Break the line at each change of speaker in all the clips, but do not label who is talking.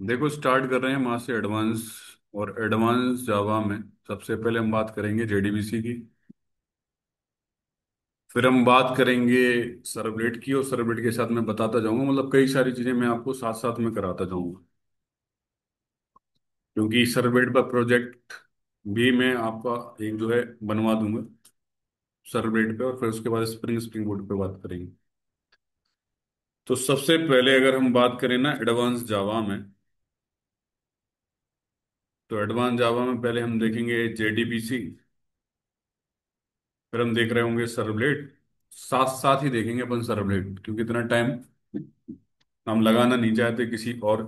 देखो, स्टार्ट कर रहे हैं वहां से एडवांस। और एडवांस जावा में सबसे पहले हम बात करेंगे जेडीबीसी की। फिर हम बात करेंगे सर्वलेट की, और सर्वलेट के साथ मैं बताता जाऊंगा, मतलब कई सारी चीजें मैं आपको साथ साथ में कराता जाऊंगा। क्योंकि सर्वलेट पर प्रोजेक्ट भी मैं आपका एक जो है बनवा दूंगा सर्वलेट पे, और फिर उसके बाद स्प्रिंग स्प्रिंग बोर्ड पे बात करेंगे। तो सबसे पहले अगर हम बात करें ना एडवांस जावा में, तो एडवांस जावा में पहले हम देखेंगे जेडीबीसी। फिर हम देख रहे होंगे सर्वलेट। साथ साथ ही देखेंगे अपन सर्वलेट, क्योंकि इतना टाइम हम लगाना नहीं चाहते किसी और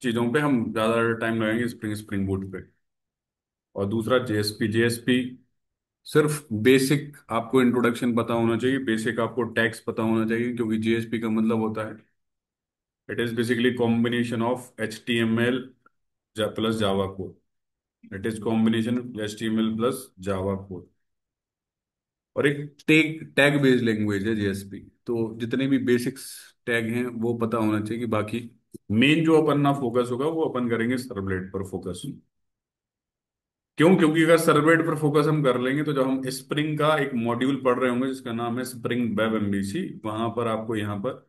चीज़ों पे। हम ज़्यादा टाइम लगाएंगे स्प्रिंग स्प्रिंग बूट पे। और दूसरा जेएसपी। जेएसपी सिर्फ बेसिक आपको इंट्रोडक्शन पता होना चाहिए, बेसिक आपको टैग्स पता होना चाहिए, क्योंकि जेएसपी का मतलब होता है it is basically combination of H T M L plus Java code. It is combination H T M L plus Java code. और एक टैग टैग बेस्ड लैंग्वेज है जेएसपी। तो जितने भी बेसिक्स टैग हैं वो पता होना चाहिए। कि बाकी मेन जो अपन ना फोकस होगा वो अपन करेंगे सर्वलेट पर फोकस। क्यों? क्योंकि अगर सर्वलेट पर फोकस हम कर लेंगे तो जब हम स्प्रिंग का एक मॉड्यूल पढ़ रहे होंगे जिसका नाम है स्प्रिंग वेब एमवीसी, वहां पर आपको यहाँ पर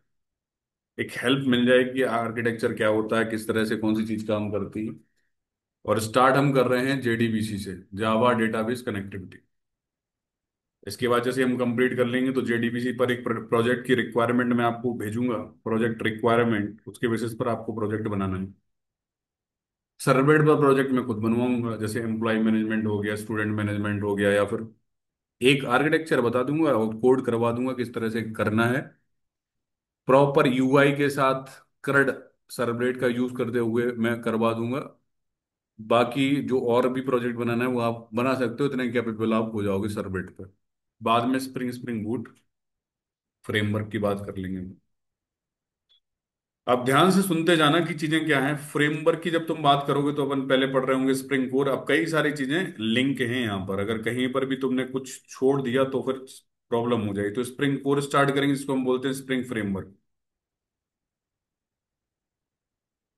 एक हेल्प मिल जाएगी कि आर्किटेक्चर क्या होता है, किस तरह से कौन सी चीज काम करती है। और स्टार्ट हम कर रहे हैं जेडीबीसी से, जावा डेटाबेस कनेक्टिविटी। इसके बाद जैसे हम कंप्लीट कर लेंगे तो जेडीबीसी पर एक प्रोजेक्ट की रिक्वायरमेंट मैं आपको भेजूंगा। प्रोजेक्ट रिक्वायरमेंट, उसके बेसिस पर आपको प्रोजेक्ट बनाना है। सर्वेड पर प्रोजेक्ट मैं खुद बनवाऊंगा, जैसे एम्प्लॉय मैनेजमेंट हो गया, स्टूडेंट मैनेजमेंट हो गया, या फिर एक आर्किटेक्चर बता दूंगा और कोड करवा दूंगा किस तरह से करना है। प्रॉपर यूआई के साथ करड सर्वलेट का यूज करते हुए मैं करवा दूंगा। बाकी जो और भी प्रोजेक्ट बनाना है वो आप बना सकते हो, इतने कैपेबल आप हो जाओगे सर्वलेट पर। बाद में स्प्रिंग स्प्रिंग बूट फ्रेमवर्क की बात कर लेंगे। अब ध्यान से सुनते जाना कि चीजें क्या हैं फ्रेमवर्क की। जब तुम बात करोगे तो अपन पहले पढ़ रहे होंगे स्प्रिंग कोर। अब कई सारी चीजें लिंक हैं यहाँ पर, अगर कहीं पर भी तुमने कुछ छोड़ दिया तो फिर प्रॉब्लम हो जाएगी। तो स्प्रिंग कोर स्टार्ट करेंगे, जिसको हम बोलते हैं स्प्रिंग फ्रेमवर्क।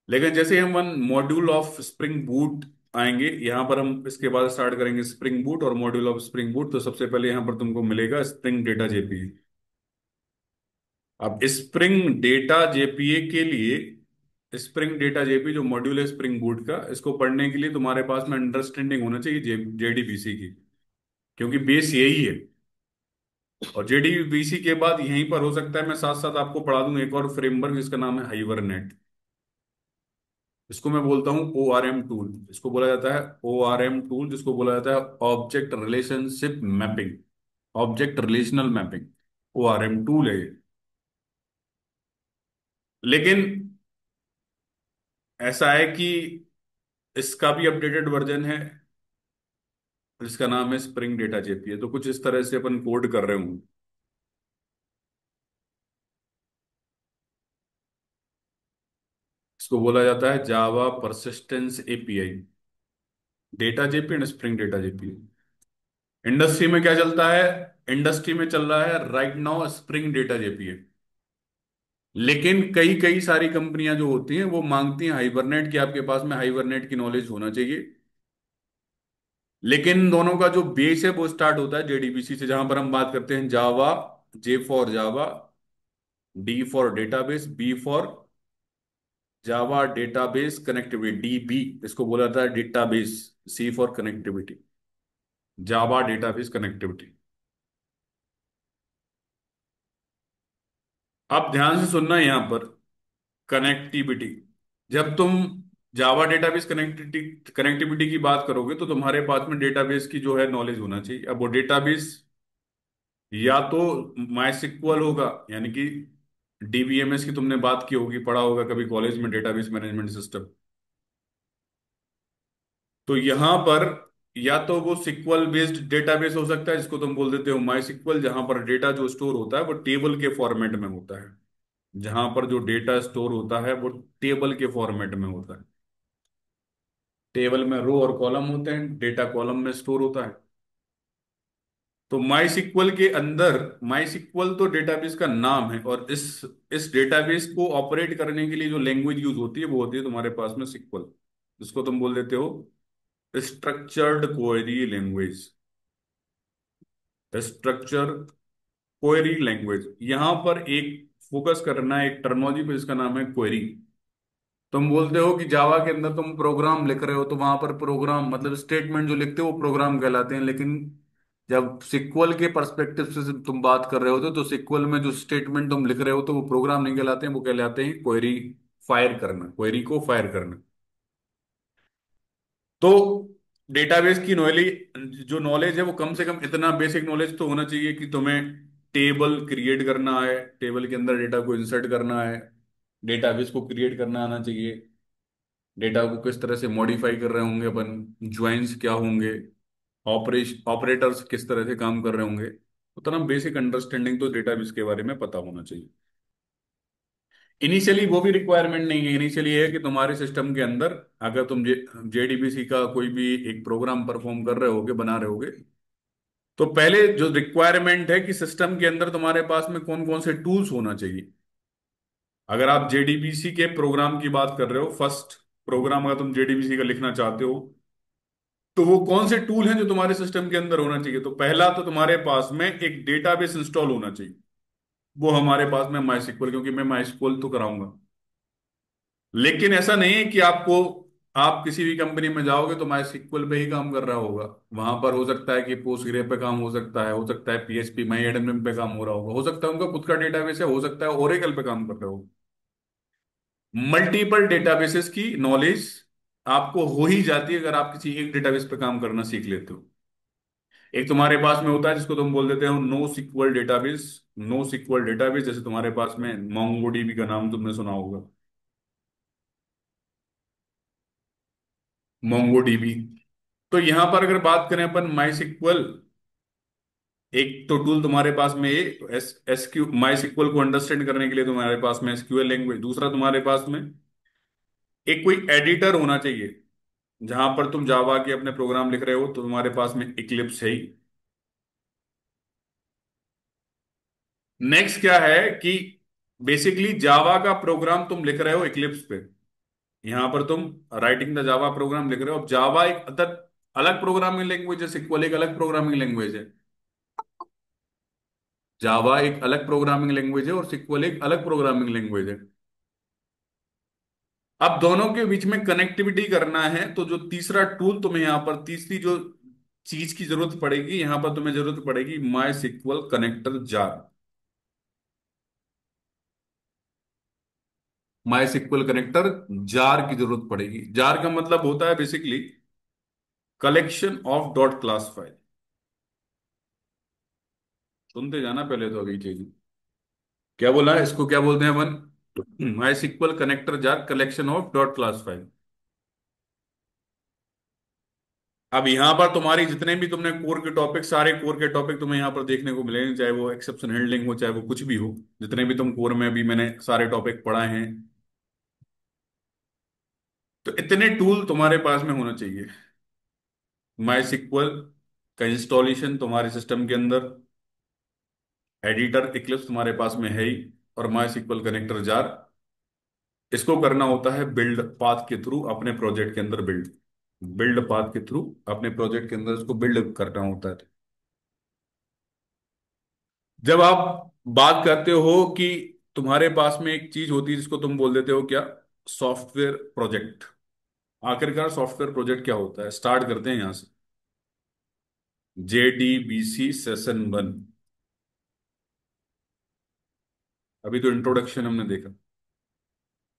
लेकिन जैसे हम one module of spring boot आएंगे यहाँ पर, हम इसके बाद स्टार्ट करेंगे स्प्रिंग बूट और मॉड्यूल ऑफ स्प्रिंग बूट। तो सबसे पहले यहाँ पर तुमको मिलेगा स्प्रिंग डेटा जेपीई। अब स्प्रिंग डेटा जेपीए के लिए, स्प्रिंग डेटा जेपी जो मॉड्यूल है स्प्रिंग बूट का, इसको पढ़ने के लिए तुम्हारे पास में अंडरस्टैंडिंग होना चाहिए जेडीबीसी की, क्योंकि बेस यही है। और जेडीबीसी के बाद यहीं पर हो सकता है मैं साथ साथ आपको पढ़ा दूं एक और फ्रेमवर्क जिसका नाम है हाइबरनेट। इसको मैं बोलता हूँ ओ आर एम टूल। इसको बोला जाता है ओ आर एम टूल, जिसको बोला जाता है object relationship mapping, object relational mapping. O R M tool है ये। लेकिन ऐसा है कि इसका भी अपडेटेड वर्जन है जिसका नाम है स्प्रिंग डेटा जेपीए। तो कुछ इस तरह से अपन कोड कर रहे हूँ। इसको बोला जाता है Java persistence API, data JP and spring data JP. Industry में क्या चलता है? इंडस्ट्री में चल रहा है right now spring data JPA. लेकिन कई कई सारी कंपनियां जो होती हैं वो मांगती हैं हाइबरनेट की, आपके पास में हाइबरनेट की नॉलेज होना चाहिए। लेकिन दोनों का जो बेस है वो स्टार्ट होता है जेडीबीसी से, जहां पर हम बात करते हैं Java, J for Java, D for database, B for Java database connectivity, DB इसको बोला जाता है database, C for connectivity, Java database connectivity. आप ध्यान से सुनना यहां पर, कनेक्टिविटी। जब तुम जावा डेटाबेस कनेक्टिविटी कनेक्टिविटी की बात करोगे तो तुम्हारे पास में डेटाबेस की जो है नॉलेज होना चाहिए। अब वो डेटाबेस या तो माई सिक्वल होगा, यानी कि डीबीएमएस की तुमने बात की होगी, पढ़ा होगा कभी कॉलेज में, डेटाबेस मैनेजमेंट सिस्टम। तो यहां पर या तो वो सिक्वल बेस्ड डेटाबेस हो सकता है जिसको तुम बोल देते हो माई सिक्वल, जहां पर डेटा जो स्टोर होता है वो टेबल के फॉर्मेट में होता है। जहां पर जो डेटा स्टोर होता है वो टेबल के फॉर्मेट में होता है। टेबल में रो और कॉलम होते हैं, डेटा कॉलम में स्टोर होता है। तो माई सिक्वल के अंदर, माई सिक्वल तो डेटाबेस का नाम है, और इस डेटाबेस को ऑपरेट करने के लिए जो लैंग्वेज यूज होती है वो होती है तुम्हारे पास में सिक्वल, जिसको तुम बोल देते हो structured query language. Structure query language, यहां पर एक फोकस करना है एक टर्मोलॉजी पे, जिसका नाम है क्वेरी। तुम बोलते हो कि जावा के अंदर तुम प्रोग्राम लिख रहे हो, तो वहां पर प्रोग्राम मतलब स्टेटमेंट जो लिखते हो वो प्रोग्राम कहलाते हैं, लेकिन जब सिक्वल के पर्सपेक्टिव से तुम बात कर रहे होते हो तो सिक्वल में जो स्टेटमेंट तुम लिख रहे हो तो वो प्रोग्राम नहीं कहलाते हैं, वो कहलाते हैं क्वेरी। फायर करना, क्वेरी को फायर करना। तो डेटाबेस की नॉलेज, जो नॉलेज है वो कम से कम इतना बेसिक नॉलेज तो होना चाहिए कि तुम्हें टेबल क्रिएट करना है, टेबल के अंदर डेटा को इंसर्ट करना है, डेटाबेस को क्रिएट करना आना चाहिए, डेटा को किस तरह से मॉडिफाई कर रहे होंगे अपन, ज्वाइंस क्या होंगे, ऑपरेटर्स किस तरह से काम कर रहे होंगे, उतना बेसिक अंडरस्टैंडिंग तो डेटाबेस के बारे में पता होना चाहिए। इनिशियली वो भी रिक्वायरमेंट नहीं है, इनिशियली ये है कि तुम्हारे सिस्टम के अंदर अगर तुम जेडीबीसी का कोई भी एक प्रोग्राम परफॉर्म कर रहे होगे, बना रहे होगे, तो पहले जो रिक्वायरमेंट है कि सिस्टम के अंदर तुम्हारे पास में कौन कौन से टूल्स होना चाहिए। अगर आप जेडीबीसी के प्रोग्राम की बात कर रहे हो, फर्स्ट प्रोग्राम अगर तुम जेडीबीसी का लिखना चाहते हो, तो वो कौन से टूल हैं जो तुम्हारे सिस्टम के अंदर होना चाहिए। तो पहला तो तुम्हारे पास में एक डेटाबेस इंस्टॉल होना चाहिए, वो हमारे पास में माई, क्योंकि मैं माई तो कराऊंगा। लेकिन ऐसा नहीं है कि आपको, आप किसी भी कंपनी में जाओगे तो माई सिक्वल पे ही काम कर रहा होगा। वहां पर हो सकता है कि पोस्टग्रे पे काम हो सकता है पीएचपी माई एडमिन पे काम हो सकता है उनका खुद का डेटाबेस है, हो सकता है ओरेकल पे काम कर रहे हो। मल्टीपल डेटाबेसेस की नॉलेज आपको हो ही जाती है अगर आप किसी एक डेटाबेस पे काम करना सीख लेते हो। एक तुम्हारे पास में होता है जिसको तुम बोल देते हो no sequel database. No sequel database, जैसे तुम्हारे पास में मोंगोडीबी का नाम तुमने सुना होगा, मोंगोडीबी। तो यहां पर अगर बात करें अपन माई सिक्वल, एक तो टूल तुम्हारे पास में एसक्यू माई सिक्वल को अंडरस्टैंड करने के लिए तुम्हारे पास में एसक्यूएल लैंग्वेज, दूसरा तुम्हारे पास में एक कोई एडिटर होना चाहिए। जहां पर तुम जावा के अपने प्रोग्राम लिख रहे हो तो तुम्हारे पास में इक्लिप्स है ही। नेक्स्ट क्या है कि बेसिकली जावा का प्रोग्राम तुम लिख रहे हो इक्लिप्स पे, यहां पर तुम राइटिंग द जावा प्रोग्राम लिख रहे हो। अब जावा एक अलग प्रोग्रामिंग लैंग्वेज है, सिक्वल एक अलग प्रोग्रामिंग लैंग्वेज है। जावा एक अलग प्रोग्रामिंग लैंग्वेज है और सिक्वल एक अलग प्रोग्रामिंग लैंग्वेज है। अब दोनों के बीच में कनेक्टिविटी करना है, तो जो तीसरा टूल तुम्हें यहां पर, तीसरी जो चीज की जरूरत पड़ेगी यहां पर, तुम्हें जरूरत पड़ेगी माई सिक्वल कनेक्टर जार। माई सिक्वल कनेक्टर जार की जरूरत पड़ेगी। जार का मतलब होता है basically collection of dot class file. सुनते जाना पहले तो अभी चीज, क्या बोला है इसको, क्या बोलते हैं अपन, MySQL connector jar collection of dot class file. अब यहां पर तुम्हारी जितने भी तुमने कोर के टॉपिक, सारे कोर के टॉपिक तुम्हें यहां पर देखने को मिलेंगे, चाहे वो एक्सेप्शन हैंडलिंग हो, चाहे वो कुछ भी हो। जितने भी तुम कोर में अभी मैंने सारे टॉपिक पढ़ाए हैं, तो इतने टूल तुम्हारे पास में होना चाहिए। माई सिक्वल का इंस्टॉलेशन तुम्हारे सिस्टम के अंदर, एडिटर इक्लिप्स तुम्हारे पास में है ही, और माई सिक्वल कनेक्टर जार, इसको करना होता है बिल्ड पाथ के थ्रू अपने प्रोजेक्ट के अंदर, बिल्ड बिल्ड पाथ के थ्रू अपने प्रोजेक्ट के अंदर इसको बिल्ड करना होता है। जब आप बात करते हो कि तुम्हारे पास में एक चीज होती है जिसको तुम बोल देते हो क्या, सॉफ्टवेयर प्रोजेक्ट। आखिरकार सॉफ्टवेयर प्रोजेक्ट क्या होता है, स्टार्ट करते हैं यहां से। जेडीबीसी सेशन 1, अभी तो इंट्रोडक्शन हमने देखा।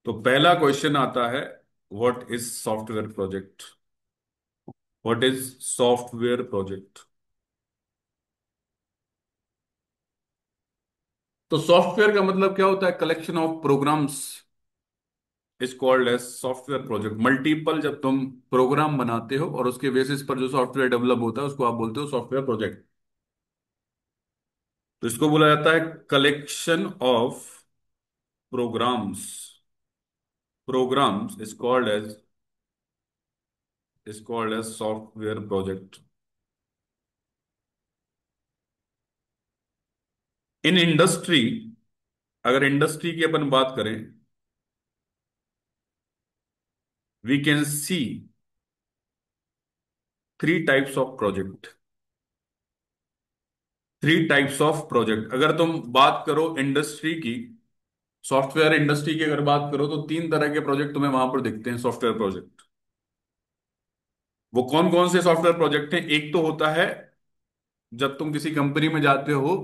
तो पहला क्वेश्चन आता है, what is software project. What is software project. तो सॉफ्टवेयर का मतलब क्या होता है, collection of programs is called as software project. Multiple जब तुम प्रोग्राम बनाते हो और उसके बेसिस पर जो सॉफ्टवेयर डेवलप होता है उसको आप बोलते हो सॉफ्टवेयर प्रोजेक्ट। तो इसको बोला जाता है collection of programs. Programs is called as software project. In industry, अगर इंडस्ट्री की अपन बात करें, we can see three types of project. Three types of project, अगर तुम बात करो इंडस्ट्री की, सॉफ्टवेयर इंडस्ट्री की अगर बात करो, तो तीन तरह के प्रोजेक्ट तुम्हें वहां पर दिखते हैं, सॉफ्टवेयर प्रोजेक्ट। वो कौन कौन से सॉफ्टवेयर प्रोजेक्ट हैं? एक तो होता है जब तुम किसी कंपनी में जाते हो,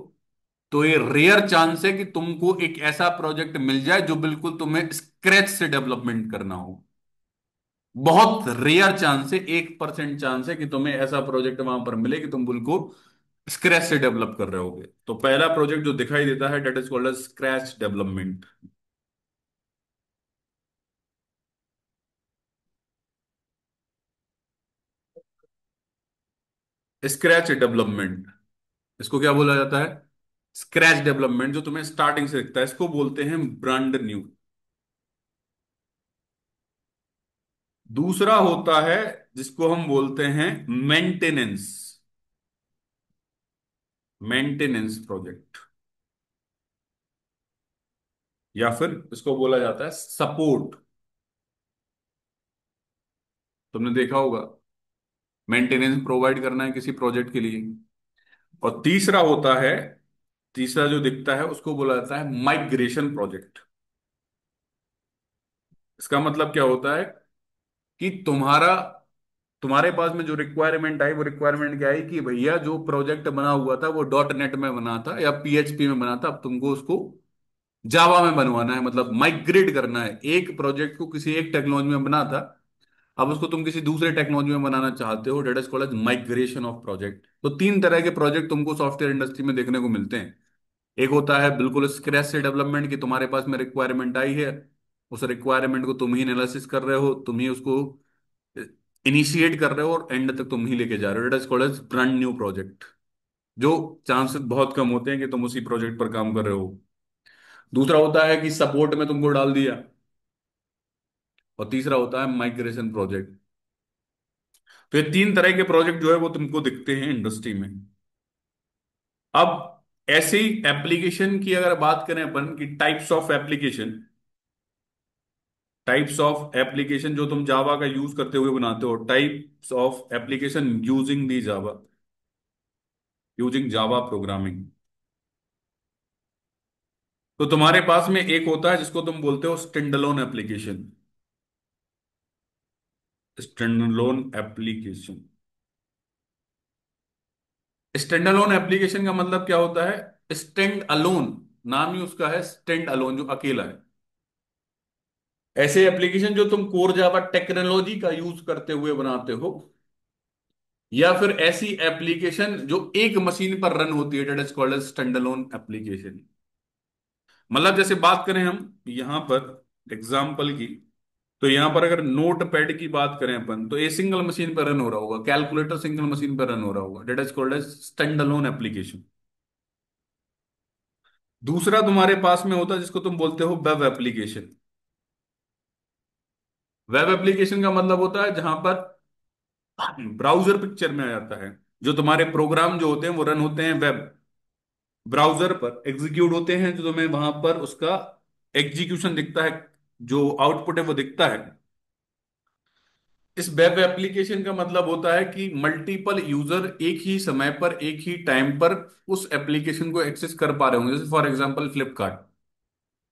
तो ये रेयर चांस है कि तुमको एक ऐसा प्रोजेक्ट मिल जाए जो बिल्कुल तुम्हें स्क्रैच से डेवलपमेंट करना हो। बहुत रेयर चांस है, 1% चांस है कि तुम्हें ऐसा प्रोजेक्ट वहां पर मिले कि तुम बिल्कुल स्क्रैच से डेवलप कर रहे होगे। तो पहला प्रोजेक्ट जो दिखाई देता है, that is called scratch development. Scratch development, इसको क्या बोला जाता है? स्क्रैच डेवलपमेंट, जो तुम्हें स्टार्टिंग से दिखता है, इसको बोलते हैं ब्रांड न्यू। दूसरा होता है जिसको हम बोलते हैं मेंटेनेंस, मेंटेनेंस प्रोजेक्ट, या फिर इसको बोला जाता है सपोर्ट। तुमने देखा होगा, मेंटेनेंस प्रोवाइड करना है किसी प्रोजेक्ट के लिए। और तीसरा होता है, तीसरा जो दिखता है उसको बोला जाता है माइग्रेशन प्रोजेक्ट। इसका मतलब क्या होता है कि तुम्हारे पास में जो रिक्वायरमेंट आई, वो रिक्वायरमेंट क्या आई कि भैया जो प्रोजेक्ट बना हुआ था वो डॉट नेट में बना था या पीएचपी में बना था, अब तुमको उसको जावा में बनवाना है, मतलब माइग्रेट करना है। एक प्रोजेक्ट को किसी एक टेक्नोलॉजी में बना था, अब उसको तुम किसी दूसरे टेक्नोलॉजी में बनाना चाहते हो, that is called migration of project. तो तीन तरह के प्रोजेक्ट तुमको सॉफ्टवेयर इंडस्ट्री में देखने को मिलते हैं। एक होता है बिल्कुल स्क्रैच से डेवलपमेंट, कि तुम्हारे पास में रिक्वायरमेंट आई है, उस रिक्वायरमेंट को तुम ही एनालिसिस कर रहे हो, तुम ही उसको इनिशिएट कर रहे हो और एंड तक तुम ही लेके जा रहे हो, that is called as brand new project. जो चांसेस बहुत कम होते हैं कि तुम उसी प्रोजेक्ट पर काम कर रहे हो। दूसरा होता है कि सपोर्ट में तुमको डाल दिया। और तीसरा होता है माइग्रेशन प्रोजेक्ट। तो ये तीन तरह के प्रोजेक्ट जो है वो तुमको दिखते हैं इंडस्ट्री में। अब ऐसे ही एप्लीकेशन की अगर बात करें अपन की types of application, types of application जो तुम जावा का यूज करते हुए बनाते हो, types of application using the Java, using Java programming. तो तुम्हारे पास में एक होता है जिसको तुम बोलते हो standalone application. Standalone application, standalone application का मतलब क्या होता है? स्टैंड अलोन, नाम ही उसका है स्टैंड अलोन, जो अकेला है। ऐसे एप्लीकेशन जो तुम कोर जावा टेक्नोलॉजी का यूज करते हुए बनाते हो, या फिर ऐसी एप्लीकेशन जो एक मशीन पर रन होती है, that is called standalone application. मतलब जैसे बात करें हम यहां पर एग्जाम्पल की, तो यहां पर अगर नोट पैड की बात करें अपन, तो ये सिंगल मशीन पर रन हो रहा होगा, कैलकुलेटर सिंगल मशीन पर रन हो रहा होगा, that is called as standalone application. दूसरा तुम्हारे पास में होता है जिसको तुम बोलते हो वेब एप्लीकेशन। वेब एप्लीकेशन का मतलब होता है जहां पर ब्राउजर पिक्चर में आ जाता है। जो तुम्हारे प्रोग्राम जो होते हैं वो रन होते हैं वेब ब्राउजर पर, एग्जीक्यूट होते हैं, जो तुम्हें वहां पर उसका एग्जीक्यूशन दिखता है, जो आउटपुट है वो दिखता है। इस वेब एप्लीकेशन का मतलब होता है कि मल्टीपल यूजर एक ही समय पर एक ही टाइम पर उस एप्लीकेशन को एक्सेस कर पा रहे होंगे, जैसे फॉर एग्जांपल फ्लिपकार्ट।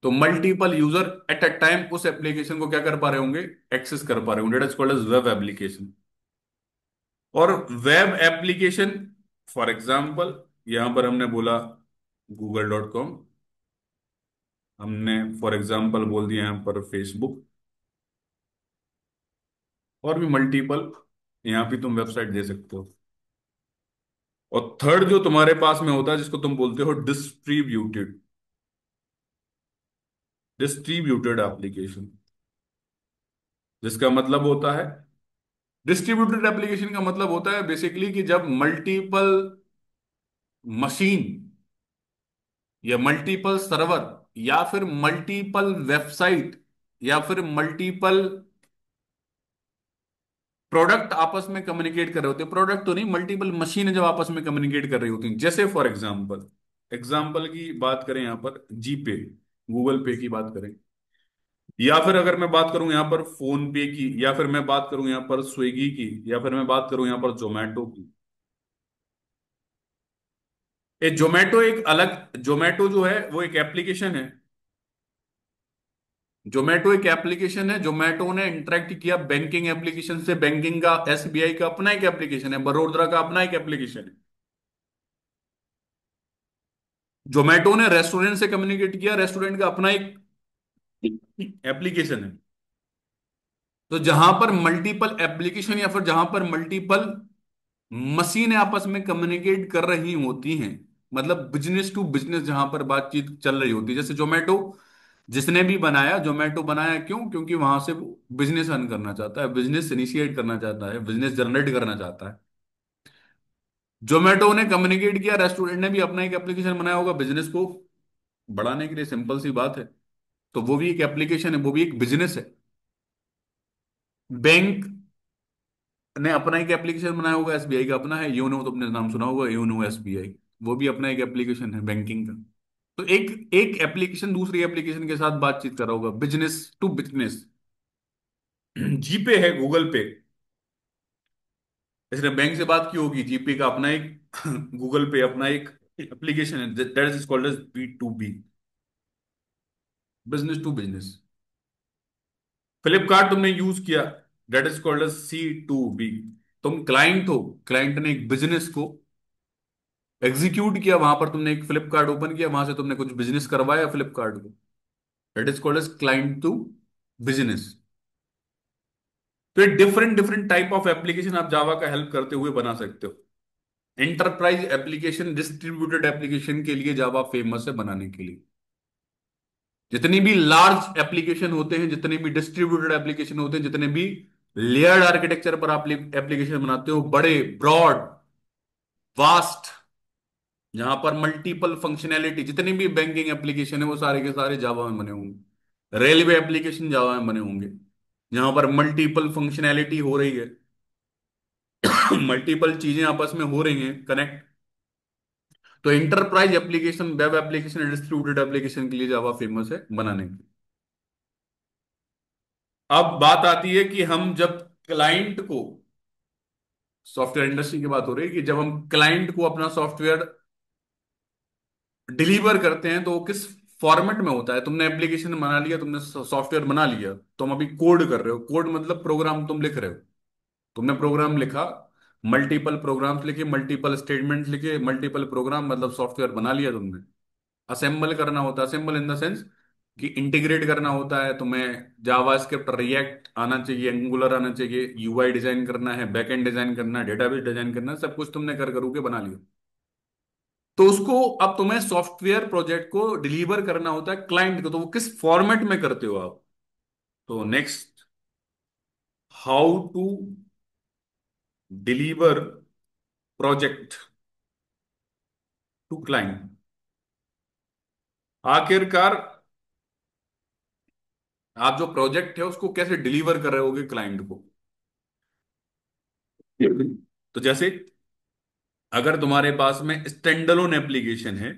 तो multiple user at a time उस एप्लीकेशन को क्या कर पा रहे होंगे? एक्सेस कर पा रहे होंगे, that is called as web application. और वेब एप्लीकेशन, फॉर एग्जांपल यहां पर हमने बोला google.com, हमने फॉर एग्जांपल बोल दिया यहां पर फेसबुक, और भी मल्टीपल यहां भी तुम वेबसाइट दे सकते हो। और थर्ड जो तुम्हारे पास में होता है जिसको तुम बोलते हो डिस्ट्रीब्यूटेड, डिस्ट्रीब्यूटेड एप्लीकेशन, जिसका मतलब होता है, डिस्ट्रीब्यूटेड एप्लीकेशन का मतलब होता है बेसिकली कि जब मल्टीपल मशीन या मल्टीपल सर्वर या फिर मल्टीपल वेबसाइट या फिर मल्टीपल प्रोडक्ट आपस में कम्युनिकेट कर रहे होते हैं, प्रोडक्ट तो नहीं, मल्टीपल मशीनें जब आपस में कम्युनिकेट कर रही होती हैं, जैसे फॉर एग्जांपल एग्जाम्पल की बात करें यहाँ पर जीपे, गूगल पे की बात करें, या फिर अगर मैं बात करूं यहाँ पर फोन पे की, या फिर मैं बात करूं यहाँ पर स्विगी की, या फिर मैं बात करूं यहाँ पर जोमेटो की। ये जोमेटो एक अलग, जोमेटो जो है वो एक एप्लीकेशन है। जोमेटो एक एप्लीकेशन है। जोमेटो ने इंटरेक्ट किया बैंकिंग एप्लीकेशन से। बैंकिंग का एसबीआई का अपना एक एप्लीकेशन है, बड़ोदरा का अपना एक एप्लीकेशन है। जोमेटो ने रेस्टोरेंट से कम्युनिकेट किया, रेस्टोरेंट का अपना एक एप्लीकेशन है। तो जहां पर मल्टीपल एप्लीकेशन या फिर जहां पर मल्टीपल मशीनें आपस में कम्युनिकेट कर रही होती हैं, मतलब बिजनेस टू बिजनेस जहां पर बातचीत चल रही होती है, जैसे जोमेटो जिसने भी बनाया, जोमेटो बनाया क्यों? क्योंकि वहां से वो बिजनेस अर्न करना चाहता है, बिजनेस इनिशिएट करना चाहता है, बिजनेस जनरेट करना चाहता है। जोमेटो ने कम्युनिकेट किया, रेस्टोरेंट ने भी अपना एक एप्लीकेशन बनाया होगा बिजनेस को बढ़ाने के लिए, सिंपल सी बात है। तो वो भी एक एप्लीकेशन है, वो भी एक बिजनेस है। बैंक ने अपना एक एप्लीकेशन बनाया होगा, एसबीआई का अपना है, योनो, तुमने नाम सुना होगा, योनो एसबीआई। वो भी अपना एक एप्लीकेशन है बैंकिंग का। तो एक एक एप्लीकेशन दूसरी एप्लीकेशन के साथ बातचीत कर रहा होगा, बिजनेस टू बिजनेस। जीपे है, गूगल पे, इसने बैंक से बात की होगी, जीपे का अपना एक गूगल पे अपना एक एप्लीकेशन है, that is called as B2B, business to business. Flipkart तुमने यूज किया, that is called as C2B। तुम क्लाइंट हो, क्लाइंट ने एक बिजनेस को एग्जीक्यूट किया, वहां पर तुमने एक फ्लिपकार्ट ओपन किया, वहां से तुमने कुछ बिजनेस करवाया फ्लिपकार्ट को, that is called as client to business. तो ये different different type of application आप जावा का हेल्प करते हुए बना सकते हो। एंटरप्राइज एप्लीकेशन, डिस्ट्रीब्यूटेड एप्लीकेशन के लिए जावा फेमस है बनाने के लिए। जितनी भी लार्ज एप्लीकेशन होते हैं, जितने भी डिस्ट्रीब्यूटेड एप्लीकेशन होते हैं, जितने भी लेयर्ड आर्किटेक्चर पर आप एप्लीकेशन बनाते हो, बड़े ब्रॉड वास्ट, जहां पर मल्टीपल फंक्शनैलिटी, जितनी भी बैंकिंग एप्लीकेशन है वो सारे के सारे जावा में बने होंगे। रेलवे एप्लीकेशन जावा में बने होंगे, जहां पर मल्टीपल फंक्शनैलिटी हो रही है, मल्टीपल चीजें आपस में हो रही हैं कनेक्ट। तो enterprise application, web application, distributed application के लिए जावा फेमस है बनाने की। अब बात आती है कि हम जब क्लाइंट को, सॉफ्टवेयर इंडस्ट्री की बात हो रही है कि जब हम क्लाइंट को अपना सॉफ्टवेयर डिलीवर करते हैं तो वो किस फॉर्मेट में होता है। तुमने एप्लीकेशन बना लिया, तुमने सॉफ्टवेयर बना लिया, तुम अभी कोड कर रहे हो, कोड मतलब प्रोग्राम तुम लिख रहे हो। तुमने प्रोग्राम लिखा, मल्टीपल प्रोग्राम्स लिखे, मल्टीपल स्टेटमेंट्स लिखे, मल्टीपल प्रोग्राम मतलब सॉफ्टवेयर बना लिया तुमने। असेंबल करना होता है, असेंबल इन द सेंस कि इंटीग्रेट करना होता है तुम्हें। जावास्क्रिप्ट, रिएक्ट आना चाहिए, एंगुलर आना चाहिए, यूआई डिजाइन करना है, बैकएंड डिजाइन करना है, डेटाबेस डिजाइन करना है, सब कुछ तुमने कर करू के बना लिया। तो उसको अब तुम्हें सॉफ्टवेयर प्रोजेक्ट को डिलीवर करना होता है क्लाइंट को, तो वो किस फॉर्मेट में करते हो आप? तो next, how to deliver project to client. आखिरकार आप जो प्रोजेक्ट है उसको कैसे डिलीवर कर रहे होगे क्लाइंट को। तो जैसे अगर तुम्हारे पास में स्टैंडअलोन एप्लीकेशन है,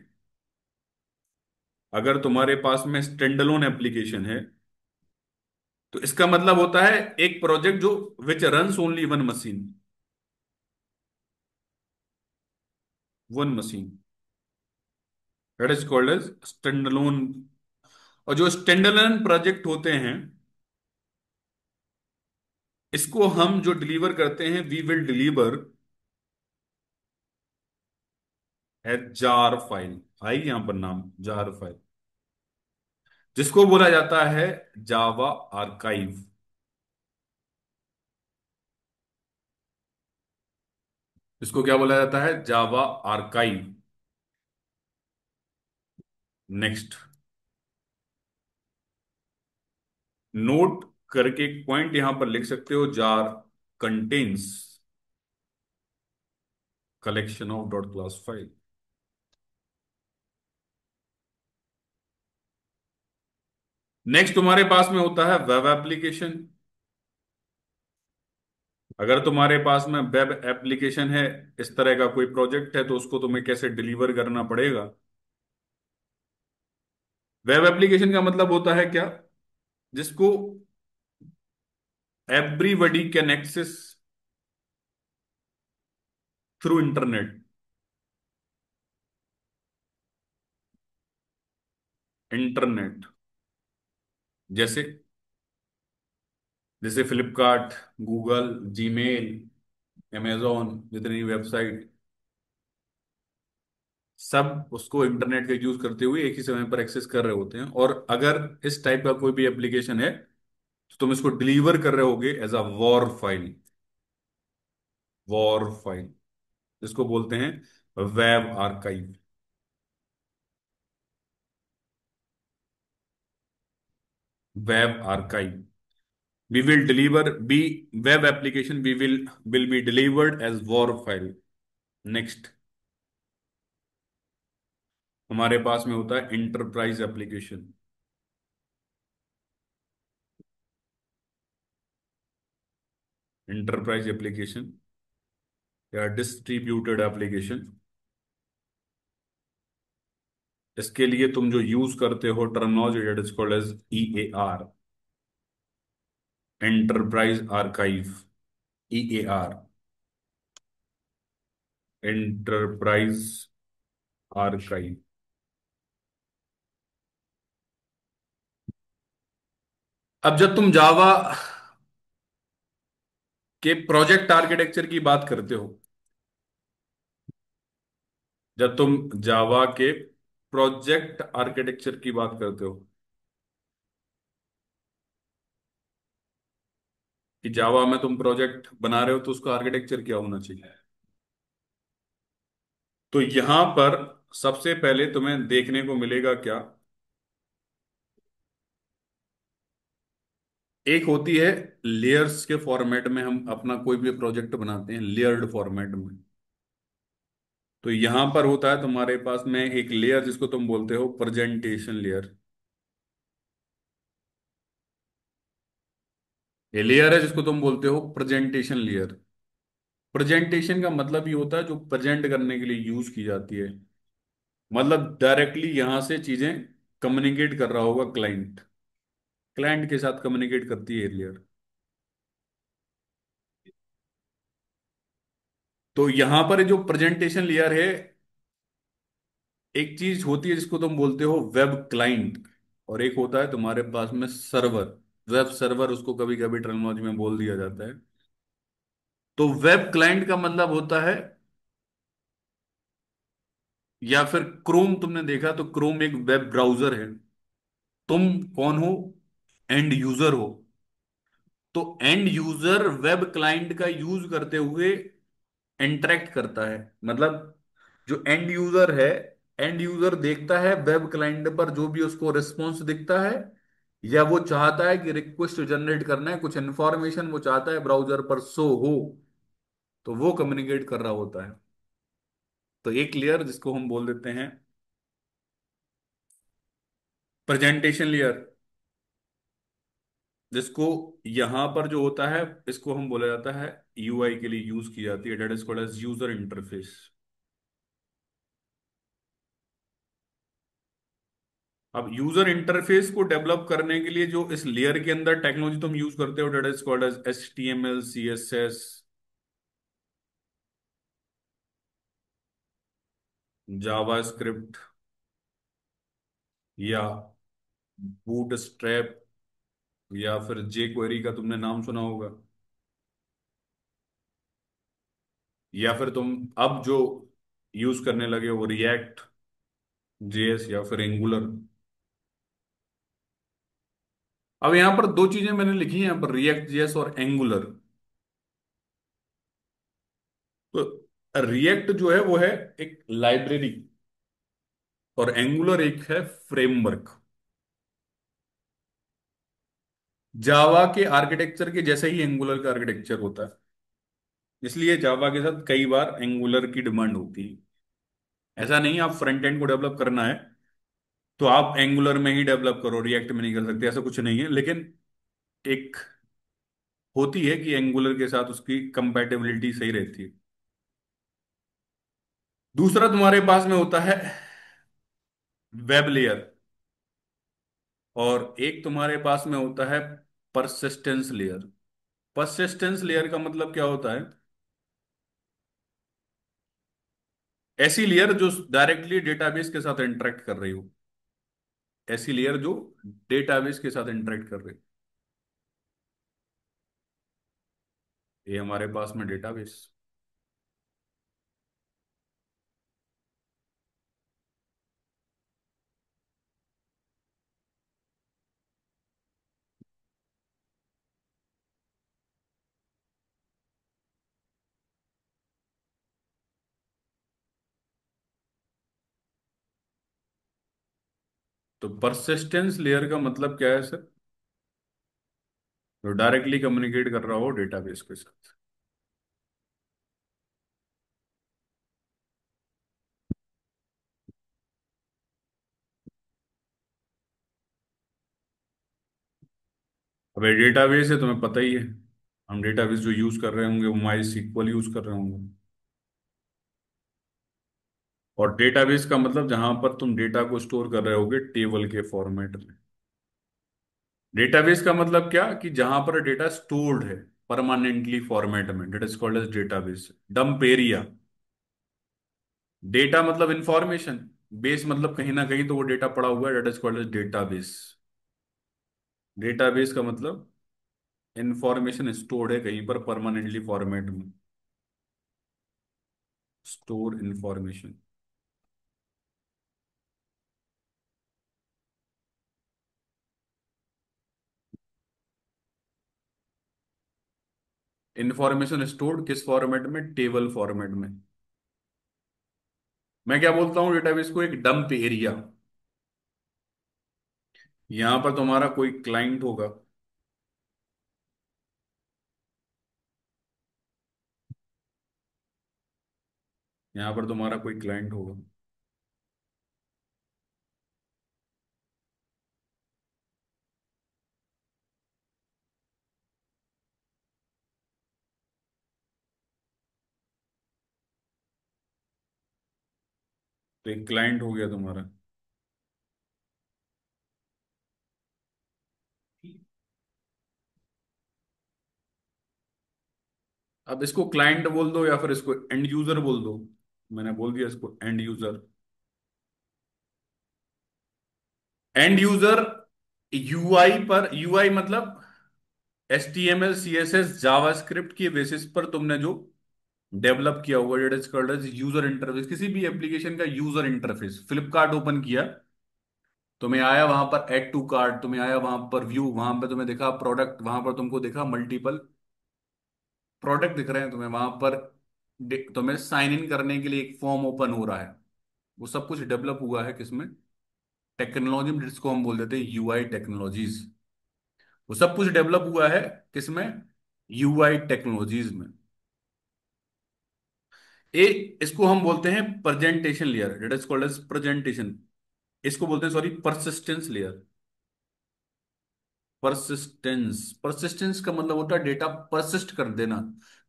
अगर तुम्हारे पास में स्टैंडअलोन एप्लीकेशन है, तो इसका मतलब होता है एक प्रोजेक्ट जो which runs only one machine, one machine, that is called as standalone. और जो स्टैंडअलोन प्रोजेक्ट होते हैं, इसको हम जो डिलीवर करते हैं, we will deliver as jar file. आई यहां पर नाम जार फाइल, जिसको बोला जाता है जावा आर्काइव। इसको क्या बोला जाता है? जावा आर्काइव। नेक्स्ट, नोट करके एक पॉइंट यहां पर लिख सकते हो, jar contains collection of dot class file. Next तुम्हारे पास में होता है वेब एप्लीकेशन। अगर तुम्हारे पास में वेब एप्लीकेशन है, इस तरह का कोई प्रोजेक्ट है, तो उसको तुम्हें कैसे डिलीवर करना पड़ेगा? वेब एप्लीकेशन का मतलब होता है क्या? जिसको everybody can access through internet. Internet, जैसे जैसे फ्लिपकार्ट, गूगल, जीमेल, amazon, जितनी वेबसाइट, सब उसको इंटरनेट का यूज करते हुए एक ही समय पर एक्सेस कर रहे होते हैं। और अगर इस टाइप का कोई भी एप्लीकेशन है तो तुम इसको डिलीवर कर रहे होगे as a war file. War file, जिसको बोलते हैं web archive. Web archive, we will deliver be web application, we will be delivered as war file. Next, हमारे पास में होता है इंटरप्राइज एप्लीकेशन। इंटरप्राइज एप्लीकेशन या डिस्ट्रीब्यूटेड एप्लीकेशन, इसके लिए तुम जो यूज करते हो terminology, that is called as EAR, enterprise archive. EAR, enterprise archive. अब जब तुम जावा के प्रोजेक्ट आर्किटेक्चर की बात करते हो, जब तुम जावा के प्रोजेक्ट आर्किटेक्चर की बात करते हो कि जावा में तुम प्रोजेक्ट बना रहे हो तो उसका आर्किटेक्चर क्या होना चाहिए, तो यहां पर सबसे पहले तुम्हें देखने को मिलेगा क्या? एक होती है लेयर्स के फॉर्मेट में हम अपना कोई भी प्रोजेक्ट बनाते हैं, लेयर्ड फॉर्मेट में। तो यहां पर होता है तुम्हारे पास में एक लेयर जिसको तुम बोलते हो प्रेजेंटेशन लेयर। ये लेयर है जिसको तुम बोलते हो प्रेजेंटेशन लेयर। प्रेजेंटेशन का मतलब ये होता है जो प्रेजेंट करने के लिए यूज की जाती है। मतलब डायरेक्टली यहां से चीजें कम्युनिकेट कर रहा होगा क्लाइंट, क्लाइंट के साथ कम्युनिकेट करती है लेयर। तो यहां पर जो प्रेजेंटेशन लेयर है, एक चीज होती है जिसको तुम बोलते हो वेब क्लाइंट, और एक होता है तुम्हारे पास में सर्वर। वेब सर्वर उसको कभी कभी टर्मिनोलॉजी में बोल दिया जाता है। तो वेब क्लाइंट का मतलब होता है, या फिर क्रोम तुमने देखा तो क्रोम एक वेब ब्राउजर है। तुम कौन हो? एंड यूजर हो। तो एंड यूजर वेब क्लाइंट का यूज करते हुए इंटरेक्ट करता है। मतलब जो एंड यूजर है, एंड यूजर देखता है वेब क्लाइंट पर जो भी उसको रिस्पॉन्स दिखता है, या वो चाहता है कि रिक्वेस्ट जनरेट करना है, कुछ इंफॉर्मेशन वो चाहता है ब्राउजर पर शो हो, तो वो कम्युनिकेट कर रहा होता है। तो एक लेयर जिसको हम बोल देते हैं प्रेजेंटेशन लेयर, जिसको यहां पर जो होता है इसको हम बोला जाता है UI के लिए यूज की जाती है, that is called as user interface. अब यूजर इंटरफेस को डेवलप करने के लिए जो इस लेयर के अंदर टेक्नोलॉजी तुम यूज करते हो, that is called as HTML, CSS, JavaScript, या बूट स्ट्रैप, या फिर जे क्वेरी का तुमने नाम सुना होगा, या फिर तुम अब जो यूज करने लगे हो रिएक्ट JS या फिर एंगुलर। अब यहां पर दो चीजें मैंने लिखी हैं यहां पर, रिएक्ट JS और एंगुलर। तो रिएक्ट जो है वो है एक लाइब्रेरी, और एंगुलर एक है फ्रेमवर्क। जावा के आर्किटेक्चर के जैसे ही एंगुलर का आर्किटेक्चर होता है, इसलिए जावा के साथ कई बार एंगुलर की डिमांड होती है। ऐसा नहीं आप फ्रंट एंड को डेवलप करना है तो आप एंगुलर में ही डेवलप करो, रिएक्ट में नहीं कर सकते, ऐसा कुछ नहीं है। लेकिन एक होती है कि एंगुलर के साथ उसकी कंपैटिबिलिटी सही रहती है। दूसरा तुम्हारे पास में होता है वेब लेयर। और एक तुम्हारे पास में होता है परसिस्टेंस लेयर। परसिस्टेंस लेयर का मतलब क्या होता है? ऐसी लेयर जो डायरेक्टली डेटाबेस के साथ इंटरेक्ट कर रही हो। ऐसी लेयर जो डेटाबेस के साथ इंटरेक्ट कर रही हो। ये हमारे पास में डेटाबेस। तो परसिस्टेंस लेयर का मतलब क्या है सर? जो डायरेक्टली कम्युनिकेट कर रहा हो डेटाबेस के साथ। अब ये डेटाबेस है, तुम्हें पता ही है। हम डेटाबेस जो यूज कर रहे होंगे वो माई सीक्वल यूज कर रहे होंगे। और डेटाबेस का मतलब जहां पर तुम डेटा को स्टोर कर रहे होगे टेबल के फॉर्मेट में। डेटाबेस का मतलब क्या कि जहां पर डेटा स्टोर्ड है परमानेंटली फॉर्मेट में, that is called as database. Dump area. Data मतलब इंफॉर्मेशन। बेस मतलब कहीं ना कहीं तो वो डेटा पड़ा हुआ है, that is called as database. Database का मतलब इंफॉर्मेशन स्टोर्ड है कहीं पर परमानेंटली फॉर्मेट में। Store information. इंफॉर्मेशन स्टोर्ड किस फॉर्मेट में? टेबल फॉर्मेट में। मैं क्या बोलता हूँ डेटाबेस को? एक डंप एरिया। यहां पर तुम्हारा कोई क्लाइंट होगा। यहां पर तुम्हारा कोई क्लाइंट होगा। तो एक क्लाइंट हो गया तुम्हारा। अब इसको क्लाइंट बोल दो या फिर इसको एंड यूजर बोल दो। मैंने बोल दिया इसको end user. End user UI पर, यूआई मतलब HTML CSS जावास्क्रिप्ट की बेसिस पर तुमने जो डेवलप किया हुआ, that is called as user interface. किसी भी एप्लीकेशन का यूजर इंटरफेस। फ्लिपकार्ट ओपन किया, तुम्हें आया वहां पर ऐड टू कार्ट, तुम्हें आया वहां पर व्यू, वहां पर तुम्हें दिखा प्रोडक्ट, वहां पर तुमको दिखा मल्टीपल प्रोडक्ट दिख रहे हैं तुम्हें वहां पर। तुम्हें साइन इन करने के लिए एक फॉर्म ओपन हो रहा है। वो सब कुछ डेवलप हुआ है किसमें? टेक्नोलॉजी में, जिसको हम बोल देते हैं यूआई टेक्नोलॉजीज। वो सब कुछ डेवलप हुआ है किसमें? यूआई टेक्नोलॉजीज में। ए इसको हम बोलते हैं presentation layer, it is called as presentation. इसको बोलते हैं, sorry, persistence layer. Persistence, persistence का मतलब होता है डेटा परसिस्ट कर देना।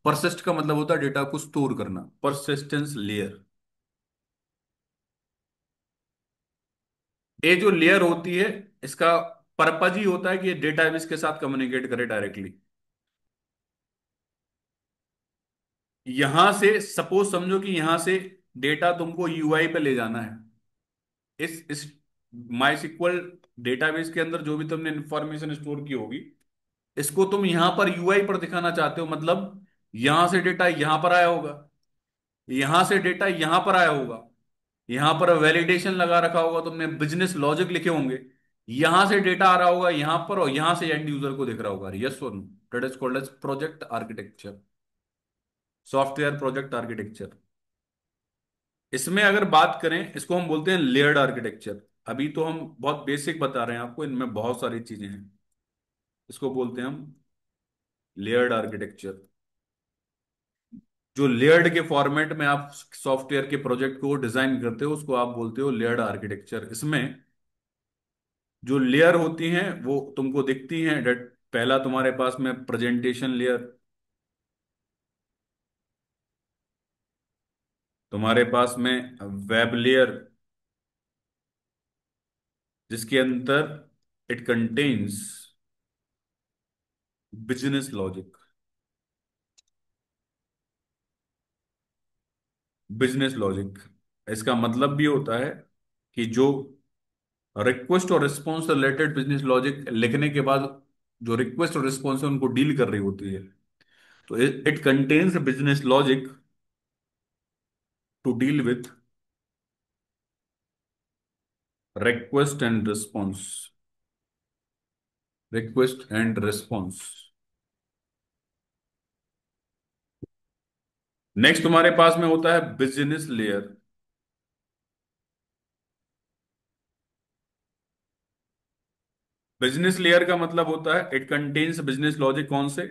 परसिस्ट का मतलब होता है डेटा को स्टोर करना। Persistence layer. ये जो लेयर होती है, इसका पर्पज ही होता है कि ये डेटाबेस के साथ कम्युनिकेट करे डायरेक्टली। यहां से सपोज समझो कि यहां से डेटा तुमको यूआई पे ले जाना है। इस माई सिक्वल डेटाबेस के अंदर जो भी तुमने इंफॉर्मेशन स्टोर की होगी, इसको तुम यहां पर यूआई पर दिखाना चाहते हो। मतलब यहां से डेटा यहां पर आया होगा, यहां से डेटा यहां पर आया होगा, यहां पर वैलिडेशन लगा रखा होगा तुमने, बिजनेस लॉजिक लिखे होंगे। यहां से डेटा आ रहा होगा यहां पर, और यहां से एंड यूजर को दिख रहा होगा। Yes or no? That is called as project architecture. Software project architecture. इसमें अगर बात करें, इसको हम बोलते हैं लेयर्ड आर्किटेक्चर। अभी तो हम बहुत बेसिक बता रहे हैं आपको, इनमें बहुत सारी चीजें हैं। इसको बोलते हैं हम लेयर्ड आर्किटेक्चर। जो लेयर्ड के फॉर्मेट में आप सॉफ्टवेयर के प्रोजेक्ट को डिजाइन करते हो, उसको आप बोलते हो लेयर्ड आर्किटेक्चर। इसमें जो लेयर होती हैं वो तुमको दिखती हैं। पहला तुम्हारे पास में प्रेजेंटेशन लेयर, तुम्हारे पास में वेब लेयर, जिसके अंदर it contains business logic. Business logic, इसका मतलब भी होता है कि जो रिक्वेस्ट और रिस्पॉन्स रिलेटेड बिजनेस लॉजिक लिखने के बाद जो रिक्वेस्ट और रिस्पॉन्स है उनको डील कर रही होती है, तो it contains business logic to deal with request and response. Request and response. Next तुम्हारे पास में होता है बिजनेस लेयर। बिजनेस लेयर का मतलब होता है इट कंटेन्स बिजनेस लॉजिक कौन से?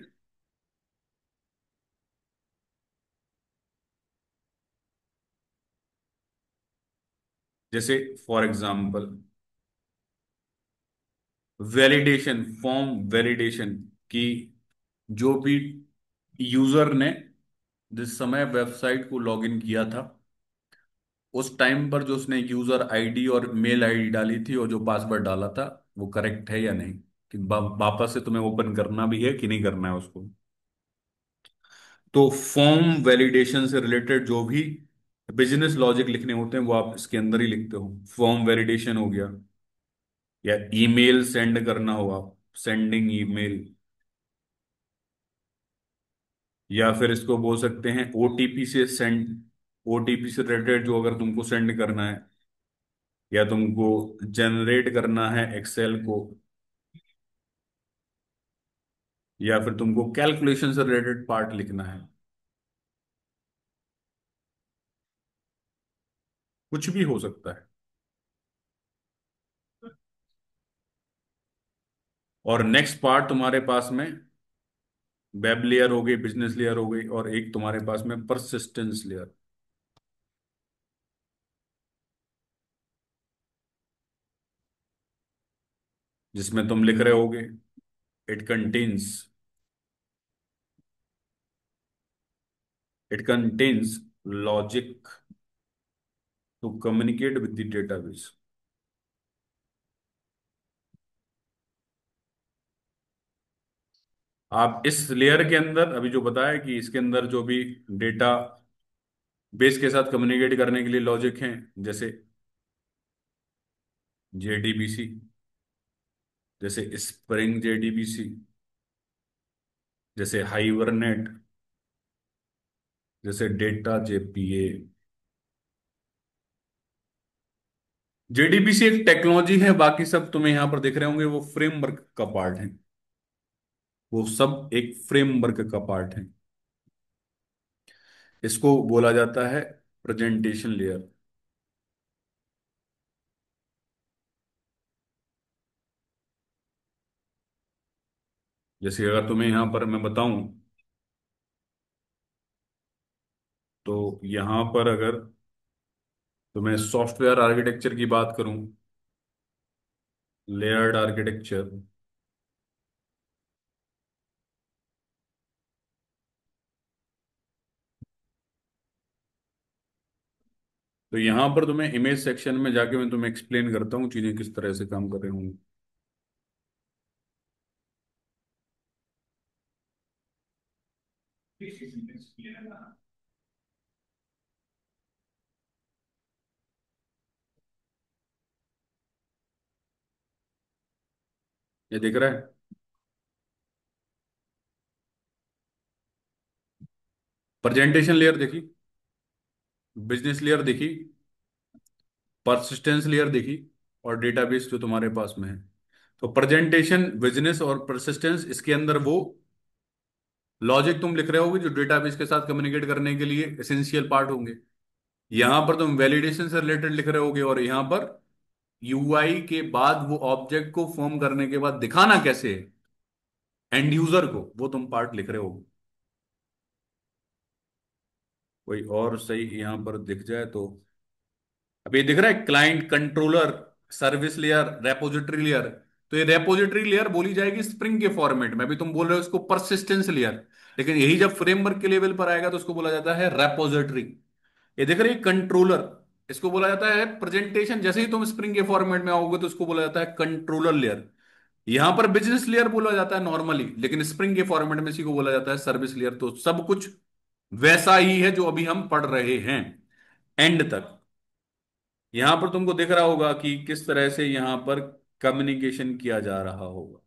जैसे for example validation, form validation की, जो भी यूजर ने जिस समय वेबसाइट को लॉगिन किया था उस टाइम पर जो उसने यूजर आईडी और मेल आईडी डाली थी और जो पासवर्ड डाला था वो करेक्ट है या नहीं, कि वापस से तुम्हें ओपन करना भी है कि नहीं करना है उसको। तो फॉर्म वैलिडेशन से रिलेटेड जो भी बिजनेस लॉजिक लिखने होते हैं वो आप इसके अंदर ही लिखते हो। फॉर्म वैलिडेशन हो गया, या ईमेल सेंड करना हो आप, सेंडिंग ईमेल, या फिर इसको बोल सकते हैं ओटीपी से सेंड, ओटीपी से रिलेटेड जो अगर तुमको सेंड करना है या तुमको जनरेट करना है एक्सेल को, या फिर तुमको कैलकुलेशन से रिलेटेड पार्ट लिखना है, कुछ भी हो सकता है। और नेक्स्ट पार्ट तुम्हारे पास में वेब लेयर हो गई, बिजनेस लेयर हो गई, और एक तुम्हारे पास में परसिस्टेंस लेयर, जिसमें तुम लिख रहे होगे it contains, it contains logic to communicate with the database. आप इस लेयर के अंदर अभी जो बताया कि इसके अंदर जो भी डेटा बेस के साथ कम्युनिकेट करने के लिए लॉजिक हैं, जैसे जेडीबीसी, जैसे स्प्रिंग जेडीबीसी, जैसे हाइबरनेट, जैसे डेटा जेपीए। जेडीबीसी एक टेक्नोलॉजी है, बाकी सब तुम्हें यहां पर दिख रहे होंगे वो फ्रेमवर्क का पार्ट है। वो सब एक फ्रेमवर्क का पार्ट है। इसको बोला जाता है प्रेजेंटेशन लेयर। जैसे अगर तुम्हें यहां पर मैं बताऊं, तो यहां पर अगर तुम्हें सॉफ्टवेयर आर्किटेक्चर की बात करूं, लेयर्ड आर्किटेक्चर, तो यहां पर तुम्हें इमेज सेक्शन में जाके मैं तुम्हें एक्सप्लेन करता हूँ चीजें किस तरह से काम कर रही हूँ। ये दिख रहा है? प्रेजेंटेशन लेयर देखी, बिजनेस लेयर देखी, परसिस्टेंस लेयर देखी, और डेटाबेस जो तुम्हारे पास में है। तो प्रेजेंटेशन, बिजनेस और परसिस्टेंस, इसके अंदर वो लॉजिक तुम लिख रहे होगे जो डेटाबेस के साथ कम्युनिकेट करने के लिए एसेंशियल पार्ट होंगे। यहां पर तुम वैलिडेशन से रिलेटेड लिख रहे होगे, और यहां पर यूआई के बाद वो ऑब्जेक्ट को फॉर्म करने के बाद दिखाना कैसे है एंड यूजर को, वो तुम पार्ट लिख रहे हो। कोई और सही यहां पर दिख जाए तो, अब ये दिख रहा है client controller, service layer, repository layer. तो ये रेपोजिटरी लेयर बोली जाएगी स्प्रिंग के फॉर्मेट में, अभी तुम बोल रहे हो इसको परसिस्टेंस लेयर, लेकिन यही जब फ्रेमवर्क के लेवल पर आएगा तो उसको बोला जाता है रेपोजिटरी। ये देख रहे कंट्रोलर, इसको बोला जाता है प्रेजेंटेशन, जैसे ही तुम स्प्रिंग के फॉर्मेट में आओगे तो उसको बोला जाता है कंट्रोलर लेयर। यहां पर बिजनेस लेयर बोला जाता है नॉर्मली, लेकिन स्प्रिंग के फॉर्मेट में इसी को बोला जाता है सर्विस लेयर। तो सब कुछ वैसा ही है जो अभी हम पढ़ रहे हैं एंड तक। यहां पर तुमको दिख रहा होगा कि किस तरह से यहां पर कम्युनिकेशन किया जा रहा होगा।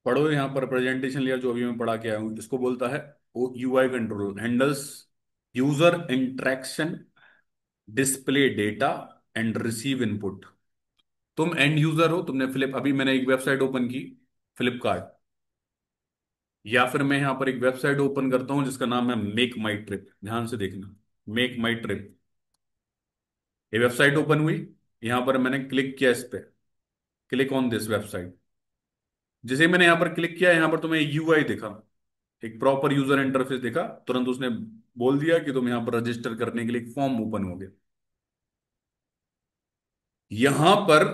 पढ़ो यहां पर प्रेजेंटेशन लेयर जो अभी मैं पढ़ा के आया हूं, इसको बोलता है UI control handles user interaction, display data and receive input. तुम एंड यूजर हो, तुमने फ्लिप अभी मैंने एक वेबसाइट ओपन की, फ्लिपकार्ट, या फिर मैं यहां पर एक वेबसाइट ओपन करता हूं जिसका नाम है मेक माई ट्रिप। ध्यान से देखना, मेक माई ट्रिप। ये वेबसाइट ओपन हुई, यहां पर मैंने क्लिक किया इस पे, क्लिक ऑन दिस वेबसाइट। जैसे ही मैंने यहां पर क्लिक किया, यहां पर तुम्हें यूआई दिखा, एक प्रॉपर यूजर इंटरफेस दिखा। तुरंत उसने बोल दिया कि तुम यहां पर रजिस्टर करने के लिए एक फॉर्म ओपन हो गया। यहां पर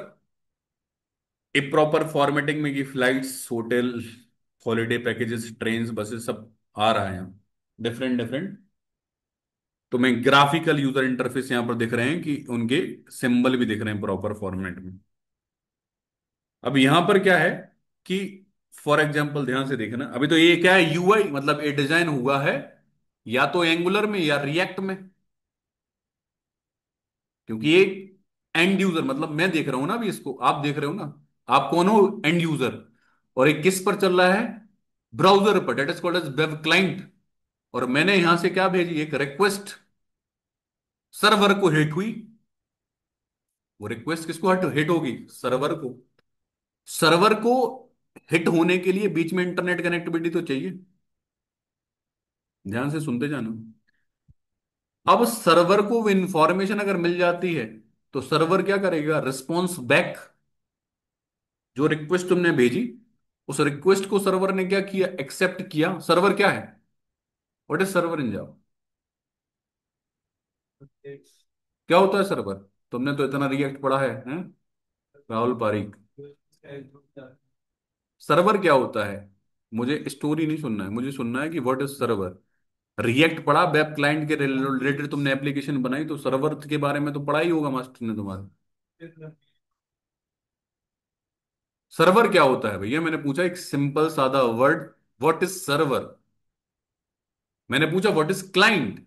एक प्रॉपर फॉर्मेटिंग में कि flights, hotel, holiday packages, trains, buses सब आ रहा है यहाँ, डिफरेंट डिफरेंट। तुम्हें ग्राफिकल यूजर इंटरफेस यहां पर दिख रहे हैं कि उनके सिंबल भी दिख रहे हैं प्रॉपर फॉर्मेट में। अब यहां पर क्या है कि फॉर एग्जाम्पल ध्यान से देखना, अभी तो ये क्या है, यूआई मतलब ये डिजाइन हुआ है या तो एंगुलर में या रिएक्ट में। क्योंकि ये एंड यूजर मतलब मैं देख रहा हूं ना, अभी इसको आप देख रहे हो ना, आप कौन हो, एंड यूजर। और ये किस पर चल रहा है, ब्राउजर पर, that is called as web client. और मैंने यहां से क्या भेजी, एक रिक्वेस्ट सर्वर को हिट हुई। वो रिक्वेस्ट किसको हिट होगी, सर्वर को। सर्वर को हिट होने के लिए बीच में इंटरनेट कनेक्टिविटी तो चाहिए। ध्यान से सुनते जाना। अब सर्वर को वो इंफॉर्मेशन अगर मिल जाती है, तो सर्वर क्या करेगा, रिस्पॉन्स बैक, जो रिक्वेस्ट तुमने भेजी उस रिक्वेस्ट को सर्वर ने क्या किया, एक्सेप्ट किया। सर्वर क्या है, व्हाट इज सर्वर इन जावा, क्या होता है सर्वर। तुमने तो इतना रिएक्ट पढ़ा है, हैं? राहुल पारिक, सर्वर क्या होता है। मुझे स्टोरी नहीं सुनना है, मुझे सुनना है कि व्हाट इज सर्वर। रिएक्ट पढ़ा, वेब क्लाइंट के रिलेटेड तुमने एप्लीकेशन बनाई, तो सर्वर के बारे में तो पढ़ा ही होगा मास्टर ने तुम्हारा। सर्वर क्या होता है भैया, मैंने पूछा एक सिंपल सादा वर्ड, व्हाट इज सर्वर। मैंने पूछा व्हाट इज क्लाइंट,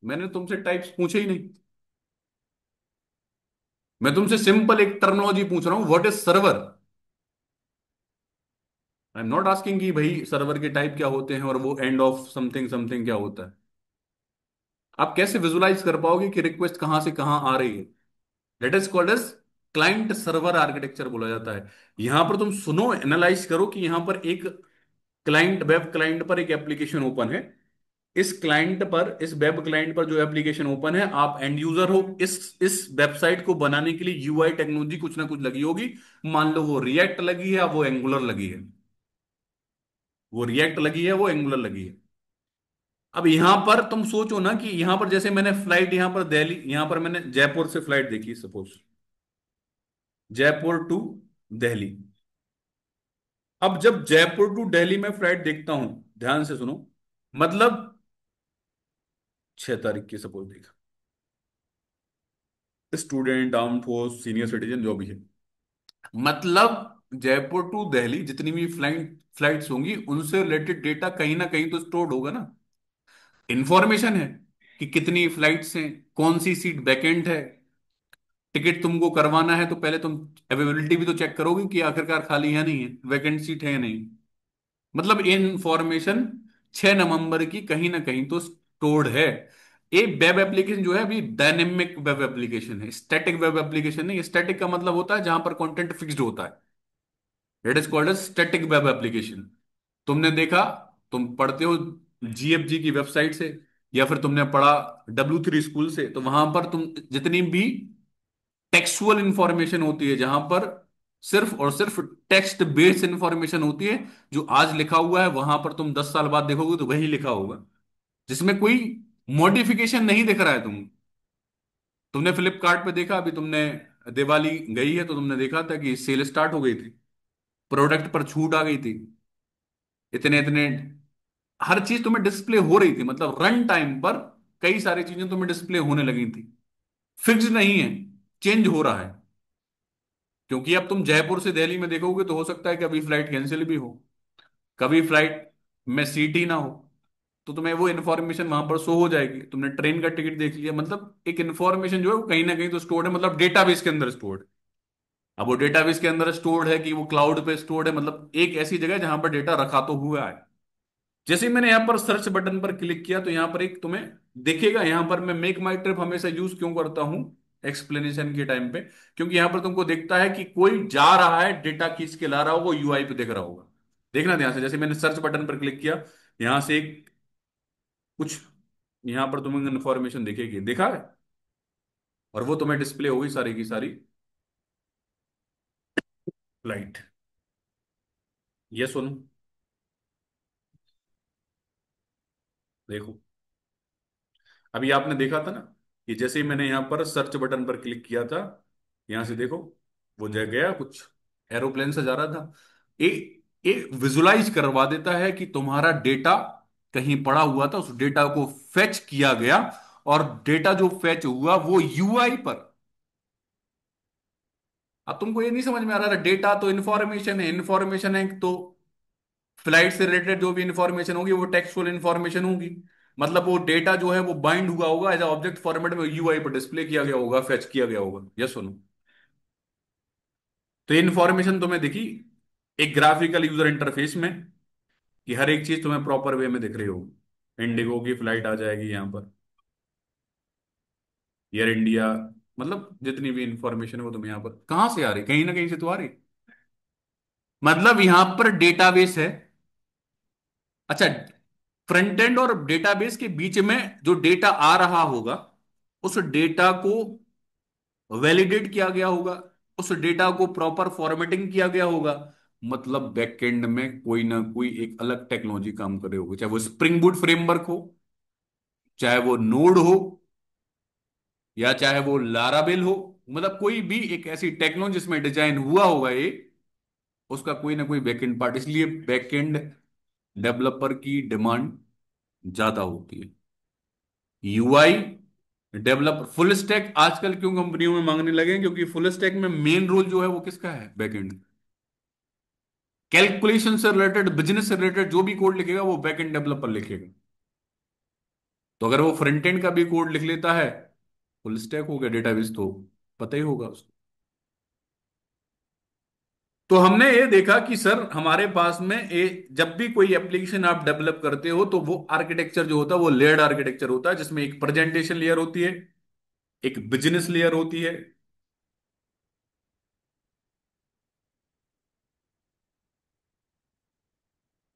मैंने तुमसे टाइप्स पूछे ही नहीं। मैं तुमसे सिंपल एक टर्मिनोलॉजी पूछ रहा हूं, what is server. I am not asking कि भाई सर्वर के टाइप क्या होते हैं और वो एंड ऑफ समथिंग समथिंग क्या होता है। आप कैसे विजुलाइज कर पाओगे कि रिक्वेस्ट कहां से कहां आ रही है। That is called as client server architecture बोला जाता है। यहां पर तुम सुनो, एनालाइज करो कि यहां पर एक क्लाइंट, वेब क्लाइंट पर एक एप्लीकेशन ओपन है। इस क्लाइंट पर, इस वेब क्लाइंट पर जो एप्लीकेशन ओपन है, आप एंड यूजर हो। इस वेबसाइट को बनाने के लिए यूआई टेक्नोलॉजी कुछ ना कुछ लगी होगी। मान लो वो रिएक्ट लगी है, वो एंगुलर लगी है, वो रिएक्ट लगी है, वो एंगुलर लगी है। अब यहां पर तुम सोचो ना कि यहां पर जैसे मैंने फ्लाइट यहां पर दिल्ली, यहां पर मैंने जयपुर से फ्लाइट देखी सपोज, जयपुर टू दिल्ली। अब जब जयपुर टू दिल्ली में फ्लाइट देखता हूं, ध्यान से सुनो, मतलब 6 तारीख की सपोज देखा, student, arm force, senior citizen, जो भी है, मतलब जयपुर टू दिल्ली जितनी भी फ्लाइट्स होंगी उनसे रिलेटेड डेटा कहीं ना कहीं तो स्टोर्ड होगा ना। इंफॉर्मेशन है कि कितनी फ्लाइट्स हैं, कौन सी सीट वैकेंट है। टिकट तुमको करवाना है तो पहले तुम अवेलेबिलिटी भी तो चेक करोगे कि आखिरकार खाली है नहीं है, वैकेंट सीट है या नहीं। मतलब इंफॉर्मेशन 6 नवंबर की कहीं ना कहीं तो स्टोर्ड है। एक वेब एप्लीकेशन जो है अभी डायनेमिक वेब एप्लीकेशन है, स्टैटिक वेब एप्लीकेशन नहीं। स्टैटिक का मतलब होता है जहां पर कंटेंट फिक्स्ड होता है, it is called as static web application. तुमने देखा, तुम पढ़ते हो जीएफजी की वेबसाइट से, या फिर तुमने पढ़ा W3 स्कूल से, तो वहां पर तुम जितनी भी टेक्सुअल इंफॉर्मेशन होती है, जहां पर सिर्फ और सिर्फ टेक्स्ट बेस्ड इंफॉर्मेशन होती है, जो आज लिखा हुआ है वहां पर तुम 10 साल बाद देखोगे तो वही लिखा होगा, जिसमें कोई मॉडिफिकेशन नहीं दिख रहा है तुमने फ्लिपकार्ट पे देखा अभी तुमने, दिवाली गई है तो तुमने देखा था कि सेल स्टार्ट हो गई थी, प्रोडक्ट पर छूट आ गई थी, इतने इतने, हर चीज तुम्हें डिस्प्ले हो रही थी, मतलब रन टाइम पर कई सारी चीजें तुम्हें डिस्प्ले होने लगी थी। फिक्स नहीं है, चेंज हो रहा है, क्योंकि अब तुम जयपुर से दिल्ली में देखोगे तो हो सकता है कि अभी फ्लाइट कैंसिल भी हो, कभी फ्लाइट में सीट ही ना हो, तो तुम्हें वो इन्फॉर्मेशन वहां पर शो हो जाएगी। तुमने ट्रेन का टिकट देख लिया, मतलब एक इन्फॉर्मेशन जो है वो कहीं ना कहीं तो स्टोर्ड है, मतलब डेटाबेस के अंदर स्टोर्ड। अब वो डेटाबेस के अंदर स्टोर्ड है कि वो क्लाउड पे स्टोर्ड है, मतलब एक ऐसी जगह है जहां पर डेटा रखा तो हुआ है। जैसे ही मैंने यहाँ पर सर्च बटन पर क्लिक किया तो यहाँ पर एक तुम्हें दिखेगा, यहाँ पर मैं मेक माई ट्रिप हमेशा यूज क्यों करता हूँ एक्सप्लेनेशन के टाइम पे, क्योंकि यहाँ पर तुमको दिखता है कि कोई जा रहा है, डेटा खींच के ला रहा होगा, वो यूआई पे दिख रहा होगा। देखना ध्यान से, जैसे मैंने सर्च बटन पर क्लिक किया, यहां से एक कुछ यहां पर तुम्हें इन्फॉर्मेशन दिखेगी, देखा है, और वो तुम्हें डिस्प्ले होगी सारी की सारी फ्लाइट। ये सुनो, देखो, अभी आपने देखा था ना कि जैसे ही मैंने यहां पर सर्च बटन पर क्लिक किया था, यहां से देखो वो जग गया कुछ, एरोप्लेन से जा रहा था, ये ये विजुलाइज करवा देता है कि तुम्हारा डेटा कहीं पड़ा हुआ था, उस डेटा को फेच किया गया, और डेटा जो फेच हुआ वो यूआई पर। अब तुमको ये नहीं समझ में आ रहा, डेटा तो इन्फॉर्मेशन है, इन्फॉर्मेशन है तो फ्लाइट से रिलेटेड जो भी इंफॉर्मेशन होगी वो टेक्सुअल इंफॉर्मेशन होगी, मतलब वो डेटा जो है वो बाइंड हुआ होगा एज ऑब्जेक्ट फॉर्मेट में, यूआई पर डिस्प्ले किया गया होगा, फेच किया गया होगा। यस सुनो, तो ये इंफॉर्मेशन तुम्हें दिखी एक ग्राफिकल यूजर इंटरफेस में, कि हर एक चीज तुम्हें प्रॉपर वे में दिख रही होगी। इंडिगो की फ्लाइट आ जाएगी यहाँ पर, एयर इंडिया, मतलब जितनी भी इंफॉर्मेशन है वो तुम्हें यहाँ पर कहाँ से आ रही, कहीं ना कहीं से तो आ रही, मतलब यहाँ पर डेटाबेस है। अच्छा, फ्रंट एंड और डेटाबेस के बीच में जो डेटा आ रहा होगा, उस डेटा को वैलिडेट किया गया होगा, उस डेटा को प्रॉपर फॉर्मेटिंग किया गया होगा, मतलब बैकएंड में कोई ना कोई एक अलग टेक्नोलॉजी काम कर रही होगी, चाहे वो स्प्रिंग बूट फ्रेमवर्क हो, चाहे वो नोड हो, या चाहे वो लाराबेल हो, मतलब कोई भी एक ऐसी टेक्नोलॉजी जिसमें डिजाइन हुआ होगा ये, उसका कोई ना कोई बैकएंड पार्ट, इसलिए बैकएंड डेवलपर की डिमांड ज्यादा होती है। यूआई डेवलपर, फुल स्टैक आजकल क्यों कंपनियों में मांगने लगे हैं, क्योंकि फुल स्टैक में मेन रोल जो है वो किसका है, बैकएंड। कैलकुलेशन से रिलेटेड, बिजनेस से रिलेटेड जो भी कोड लिखेगा वो बैकएंड डेवलपर लिखेगा। तो अगर वो फ्रंट एंड का भी कोड लिख लेता है, फुल स्टैक हो गया डेटाबेस, तो पता ही होगा उसको। तो हमने ये देखा कि सर हमारे पास में जब भी कोई एप्लीकेशन आप डेवलप करते हो तो वो आर्किटेक्चर जो होता है वो लेयर्ड आर्किटेक्चर होता है, जिसमें एक प्रेजेंटेशन लेयर होती है, एक बिजनेस लेयर होती है,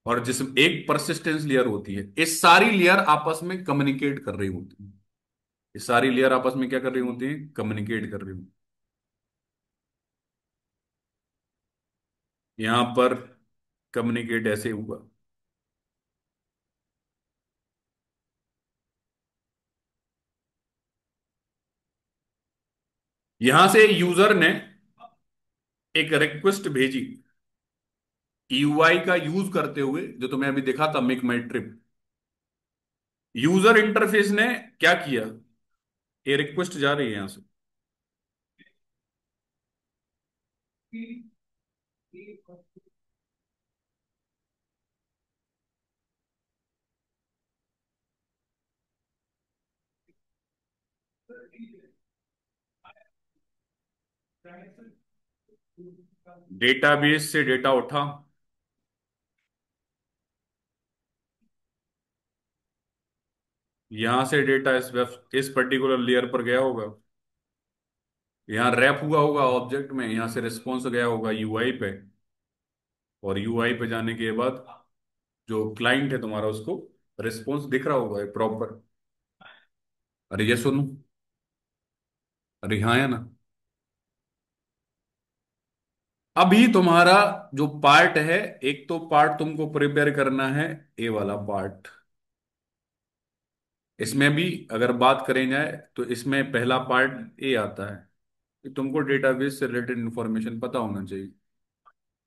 और जिसमें एक परसिस्टेंस लेयर होती है। ये सारी लेयर आपस में कम्युनिकेट कर रही होती है, ये सारी लेयर आपस में क्या कर रही होती है, कम्युनिकेट कर रही होती है। यहां पर कम्युनिकेट ऐसे हुआ, यहां से यूजर ने एक रिक्वेस्ट भेजी, यूआई का यूज करते हुए, जो तुम्हें अभी दिखा था मेक माई ट्रिप, यूजर इंटरफेस ने क्या किया, ये रिक्वेस्ट जा रही है यहां से, डेटाबेस से डेटा उठा, यहां से डेटा इस पर्टिकुलर लेयर पर गया होगा, यहाँ रैप हुआ होगा ऑब्जेक्ट में, यहां से रिस्पॉन्स गया होगा यूआई पे, और यूआई पे जाने के बाद जो क्लाइंट है तुम्हारा उसको रिस्पॉन्स दिख रहा होगा प्रॉपर। अरे ये सुनो, अरे हाँ है ना, अभी तुम्हारा जो पार्ट है, एक तो पार्ट तुमको प्रिपेयर करना है, ए वाला पार्ट, इसमें भी अगर बात करें जाए तो इसमें पहला पार्ट ए आता है कि तुमको डेटाबेस से रिलेटेड इंफॉर्मेशन पता होना चाहिए,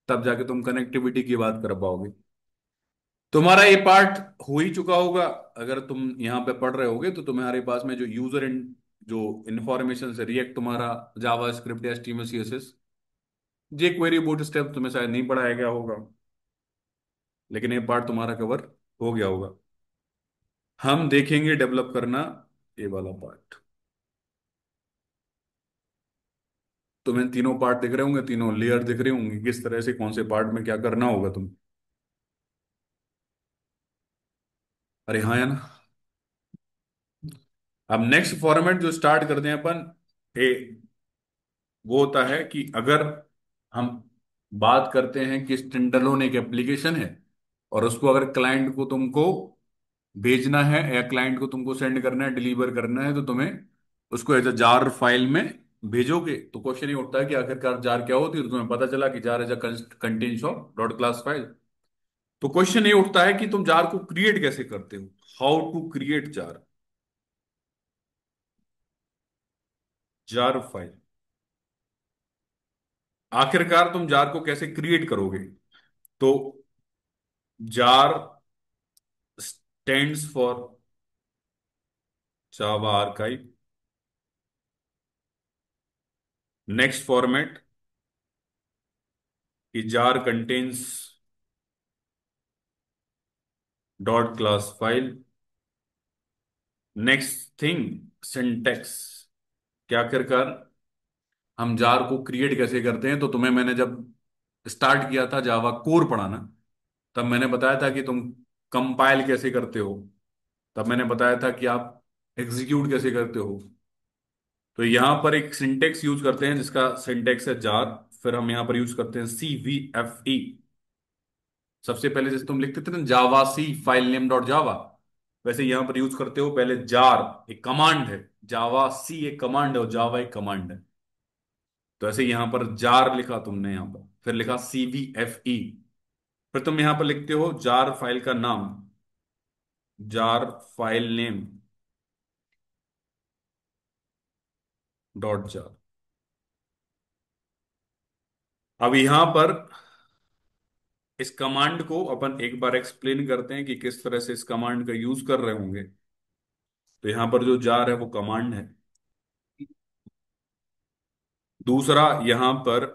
तब जाके तुम कनेक्टिविटी की बात कर पाओगे। तुम्हारा ये पार्ट हो ही चुका होगा। अगर तुम यहाँ पे पढ़ रहे होगे तो तुम्हारे पास में जो यूजर इन जो इंफॉर्मेशन से रिएक्ट तुम्हारा जावा स्क्रिप्ट या एचटीएमएल सीएसएस, ये क्वेरी बूट स्टेप तुम्हें शायद नहीं पढ़ाया गया होगा, लेकिन ये पार्ट तुम्हारा कवर हो गया होगा। हम देखेंगे डेवलप करना ये वाला पार्ट। तुम्हें तीनों पार्ट दिख रहे होंगे, तीनों लेयर दिख रहे होंगे, किस तरह से कौन से पार्ट में क्या करना होगा तुम। अरे हाँ है ना। अब नेक्स्ट फॉर्मेट जो स्टार्ट करते हैं अपन, ए वो होता है कि अगर हम बात करते हैं कि स्टैंडअलोन एक एप्लीकेशन है और उसको अगर क्लाइंट को तुमको भेजना है या क्लाइंट को तुमको सेंड करना है, डिलीवर करना है, तो तुम्हें उसको एज अ जार फाइल में भेजोगे। तो क्वेश्चन ये उठता है कि आखिरकार जार क्या होती है। तो तुम्हें पता चला कि jar as a contents of dot class file. तो क्वेश्चन ये उठता है कि तुम जार को क्रिएट कैसे करते हो, how to create jar, jar file. आखिरकार तुम जार को कैसे क्रिएट करोगे। तो jar stands for Java archive. Next format कि jar contains dot class file. Next thing syntax, क्या आखिरकार हम जार को क्रिएट कैसे करते हैं। तो तुम्हें मैंने जब स्टार्ट किया था जावा कोर पढ़ाना, तब मैंने बताया था कि तुम कंपाइल कैसे करते हो, तब मैंने बताया था कि आप एग्जीक्यूट कैसे करते हो। तो यहां पर एक सिंटेक्स यूज करते हैं जिसका सिंटेक्स है जार। फिर हम यहां पर यूज करते हैं CVFE। सबसे पहले जैसे तुम लिखते थे ना जावा सी फाइल नेम डॉट जावा, वैसे यहां पर यूज करते हो पहले जार एक कमांड है, जावा सी एक कमांड है और जावा एक कमांड है। तो ऐसे यहां पर जार लिखा तुमने, यहां पर फिर लिखा CVFE। फिर तुम यहां पर लिखते हो जार फाइल का नाम, jar file name dot jar. अब यहां पर इस कमांड को अपन एक बार एक्सप्लेन करते हैं कि किस तरह से इस कमांड का यूज कर रहे होंगे। तो यहां पर जो जार है वो कमांड है। दूसरा यहां पर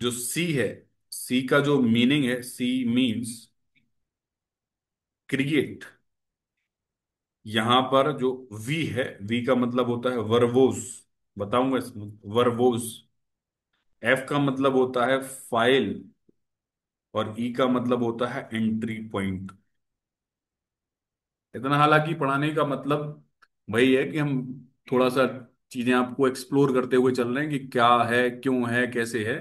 जो सी है, सी का जो मीनिंग है, सी मीन्स क्रिएट। यहां पर जो वी है, वी का मतलब होता है वर्बोस, बताऊंगा इसमें वर्बोस। एफ का मतलब होता है फाइल और ई का मतलब होता है एंट्री पॉइंट। इतना हालांकि पढ़ाने का मतलब वही है कि हम थोड़ा सा चीजें आपको एक्सप्लोर करते हुए चल रहे हैं कि क्या है, क्यों है, कैसे है।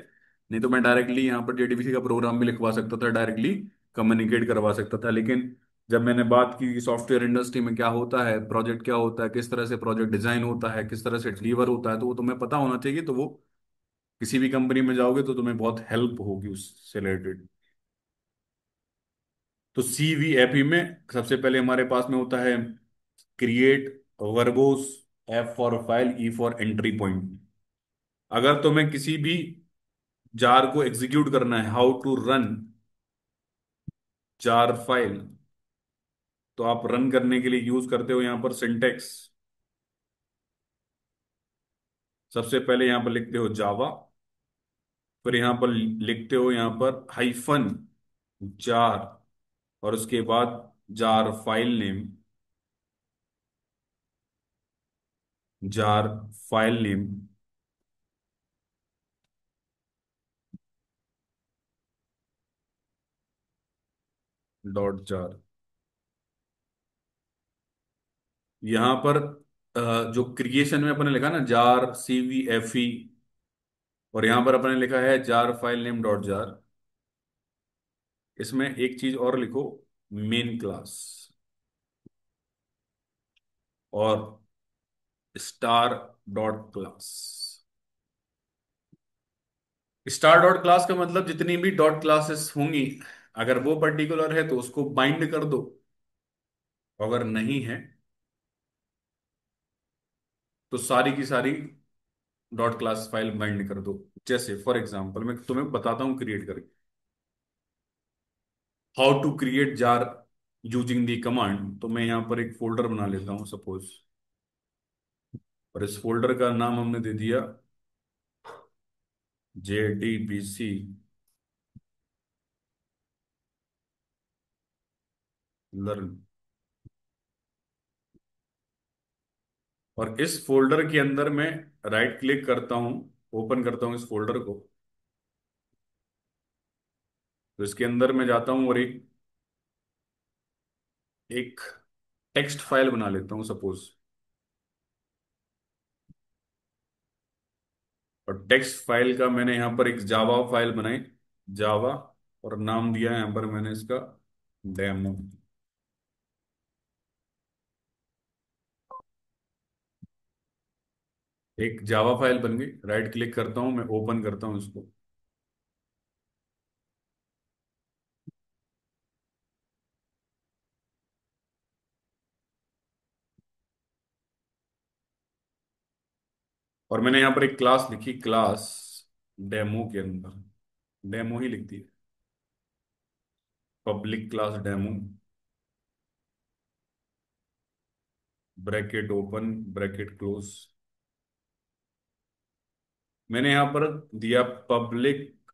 नहीं तो मैं डायरेक्टली यहाँ पर JDBC का प्रोग्राम भी लिखवा सकता था, डायरेक्टली कम्युनिकेट करवा सकता था। लेकिन जब मैंने बात की सॉफ्टवेयर इंडस्ट्री में क्या होता है, प्रोजेक्ट क्या होता है, किस तरह से प्रोजेक्ट डिजाइन होता है, किस तरह से डिलीवर होता है, तो वो तुम्हें पता होना चाहिए। तो वो किसी भी कंपनी में जाओगे तो तुम्हें बहुत हेल्प होगी उससे रिलेटेड। तो CVFE में सबसे पहले हमारे पास में होता है create verbose, F for file, E for entry point. अगर तुम्हें किसी भी जार को एग्जीक्यूट करना है, how to run jar file, तो आप रन करने के लिए यूज करते हो यहां पर सिंटेक्स। सबसे पहले यहां पर लिखते हो जावा, फिर यहां पर लिखते हो यहां पर हाइफन जार, और उसके बाद jar file name, jar file name dot jar. यहां पर जो क्रिएशन में अपने लिखा ना जार CVFE, और यहां पर अपने लिखा है jar file name dot jar, इसमें एक चीज और लिखो, मेन क्लास और star dot class. Star dot class का मतलब जितनी भी डॉट क्लासेस होंगी, अगर वो पर्टिकुलर है तो उसको बाइंड कर दो। अगर नहीं है तो सारी की सारी डॉट क्लास फाइल बाइंड कर दो। जैसे फॉर एग्जांपल मैं तुम्हें बताता हूँ क्रिएट करके, how to create jar using the command. तो मैं यहाँ पर एक फोल्डर बना लेता हूँ सपोज, और इस फोल्डर का नाम हमने दे दिया JDBC लर्न। और इस फोल्डर के अंदर मैं राइट क्लिक करता हूँ, ओपन करता हूँ इस फोल्डर को। तो इसके अंदर मैं जाता हूँ और एक एक टेक्स्ट फाइल बना लेता हूँ सपोज। और टेक्स्ट फाइल का मैंने यहाँ पर एक जावा फाइल बनाई, जावा, और नाम दिया है यहाँ पर मैंने इसका डेमो। एक जावा फाइल बन गई, राइट क्लिक करता हूँ मैं, ओपन करता हूँ इसको। और मैंने यहाँ पर एक क्लास लिखी, क्लास डेमो के अंदर डेमो ही लिख दी, public class demo, bracket open bracket close. मैंने यहाँ पर दिया public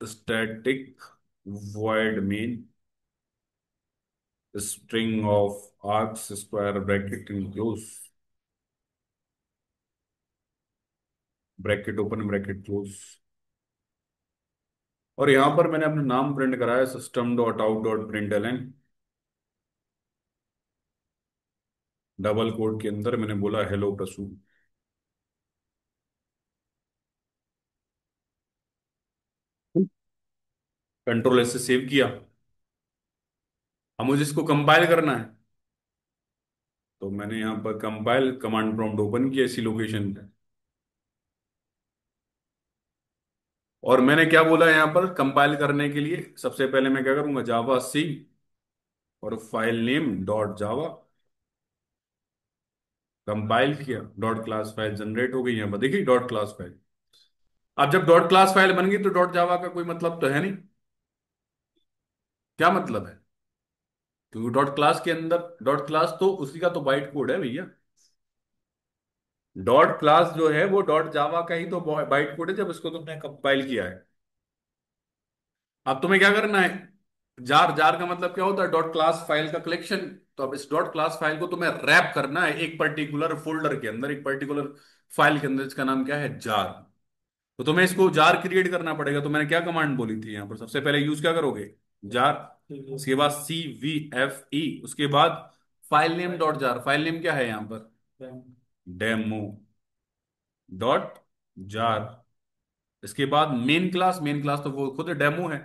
static void main string of args square bracket close, bracket open bracket close. और यहां पर मैंने अपना नाम प्रिंट कराया, system dot out dot print L N, double quote के अंदर मैंने बोला हेलो प्रसू। कंट्रोल एस से सेव किया। अब मुझे इसको कंपाइल करना है, तो मैंने यहाँ पर कंपाइल कमांड प्रॉम्प्ट ओपन किया इसी लोकेशन पे। और मैंने क्या बोला यहाँ पर कंपाइल करने के लिए, सबसे पहले मैं क्या करूंगा, जावा सी और फाइल नेम डॉट जावा, कंपाइल किया, डॉट क्लास फाइल जनरेट हो गई। यहाँ पर देखिए डॉट क्लास फाइल। अब जब डॉट क्लास फाइल बन गई तो डॉट जावा का कोई मतलब तो है नहीं। क्या मतलब है? क्योंकि डॉट क्लास के अंदर, डॉट क्लास तो उसी का तो बाइट कोड है भैया। डॉट क्लास जो है वो डॉट जावा का ही तो बाइट कोड है जब इसको तुमने कंपाइल किया है। अब तुम्हें क्या करना है, जार, जार का मतलब क्या होता है, डॉट क्लास फाइल का कलेक्शन। तो अब इस डॉट क्लास फाइल को तुम्हें रैप करना है एक पर्टिकुलर फोल्डर के अंदर, एक पर्टिकुलर फाइल के अंदर, इसका नाम क्या है, जार। तो तुम्हें इसको जार क्रिएट करना पड़ेगा। तो मैंने क्या कमांड बोली थी यहाँ पर, सबसे पहले यूज क्या करोगे, जार, उसके बाद CVFE, उसके बाद file name dot jar, file name क्या है यहाँ पर, डेमो डॉट जार। इसके बाद मेन क्लास, मेन क्लास तो वो खुद डेमो है।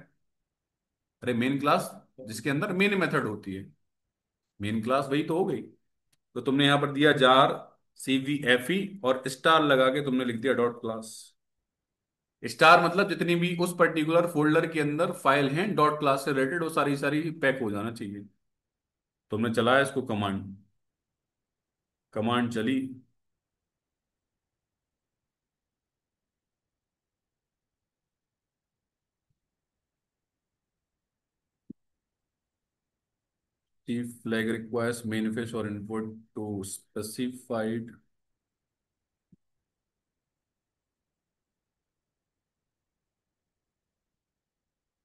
अरे मेन क्लास जिसके अंदर मेन मेथड होती है, मेन क्लास वही तो हो गई। तो तुमने यहां पर दिया जार CVFE और स्टार लगा के तुमने लिख दिया डॉट क्लास। स्टार मतलब जितनी भी उस पर्टिकुलर फोल्डर के अंदर फाइल हैं डॉट क्लास से रिलेटेड, वो सारी सारी पैक हो जाना चाहिए। तुमने चलाया इसको कमांड, कमांड चली। If flag requires manifest or input to specified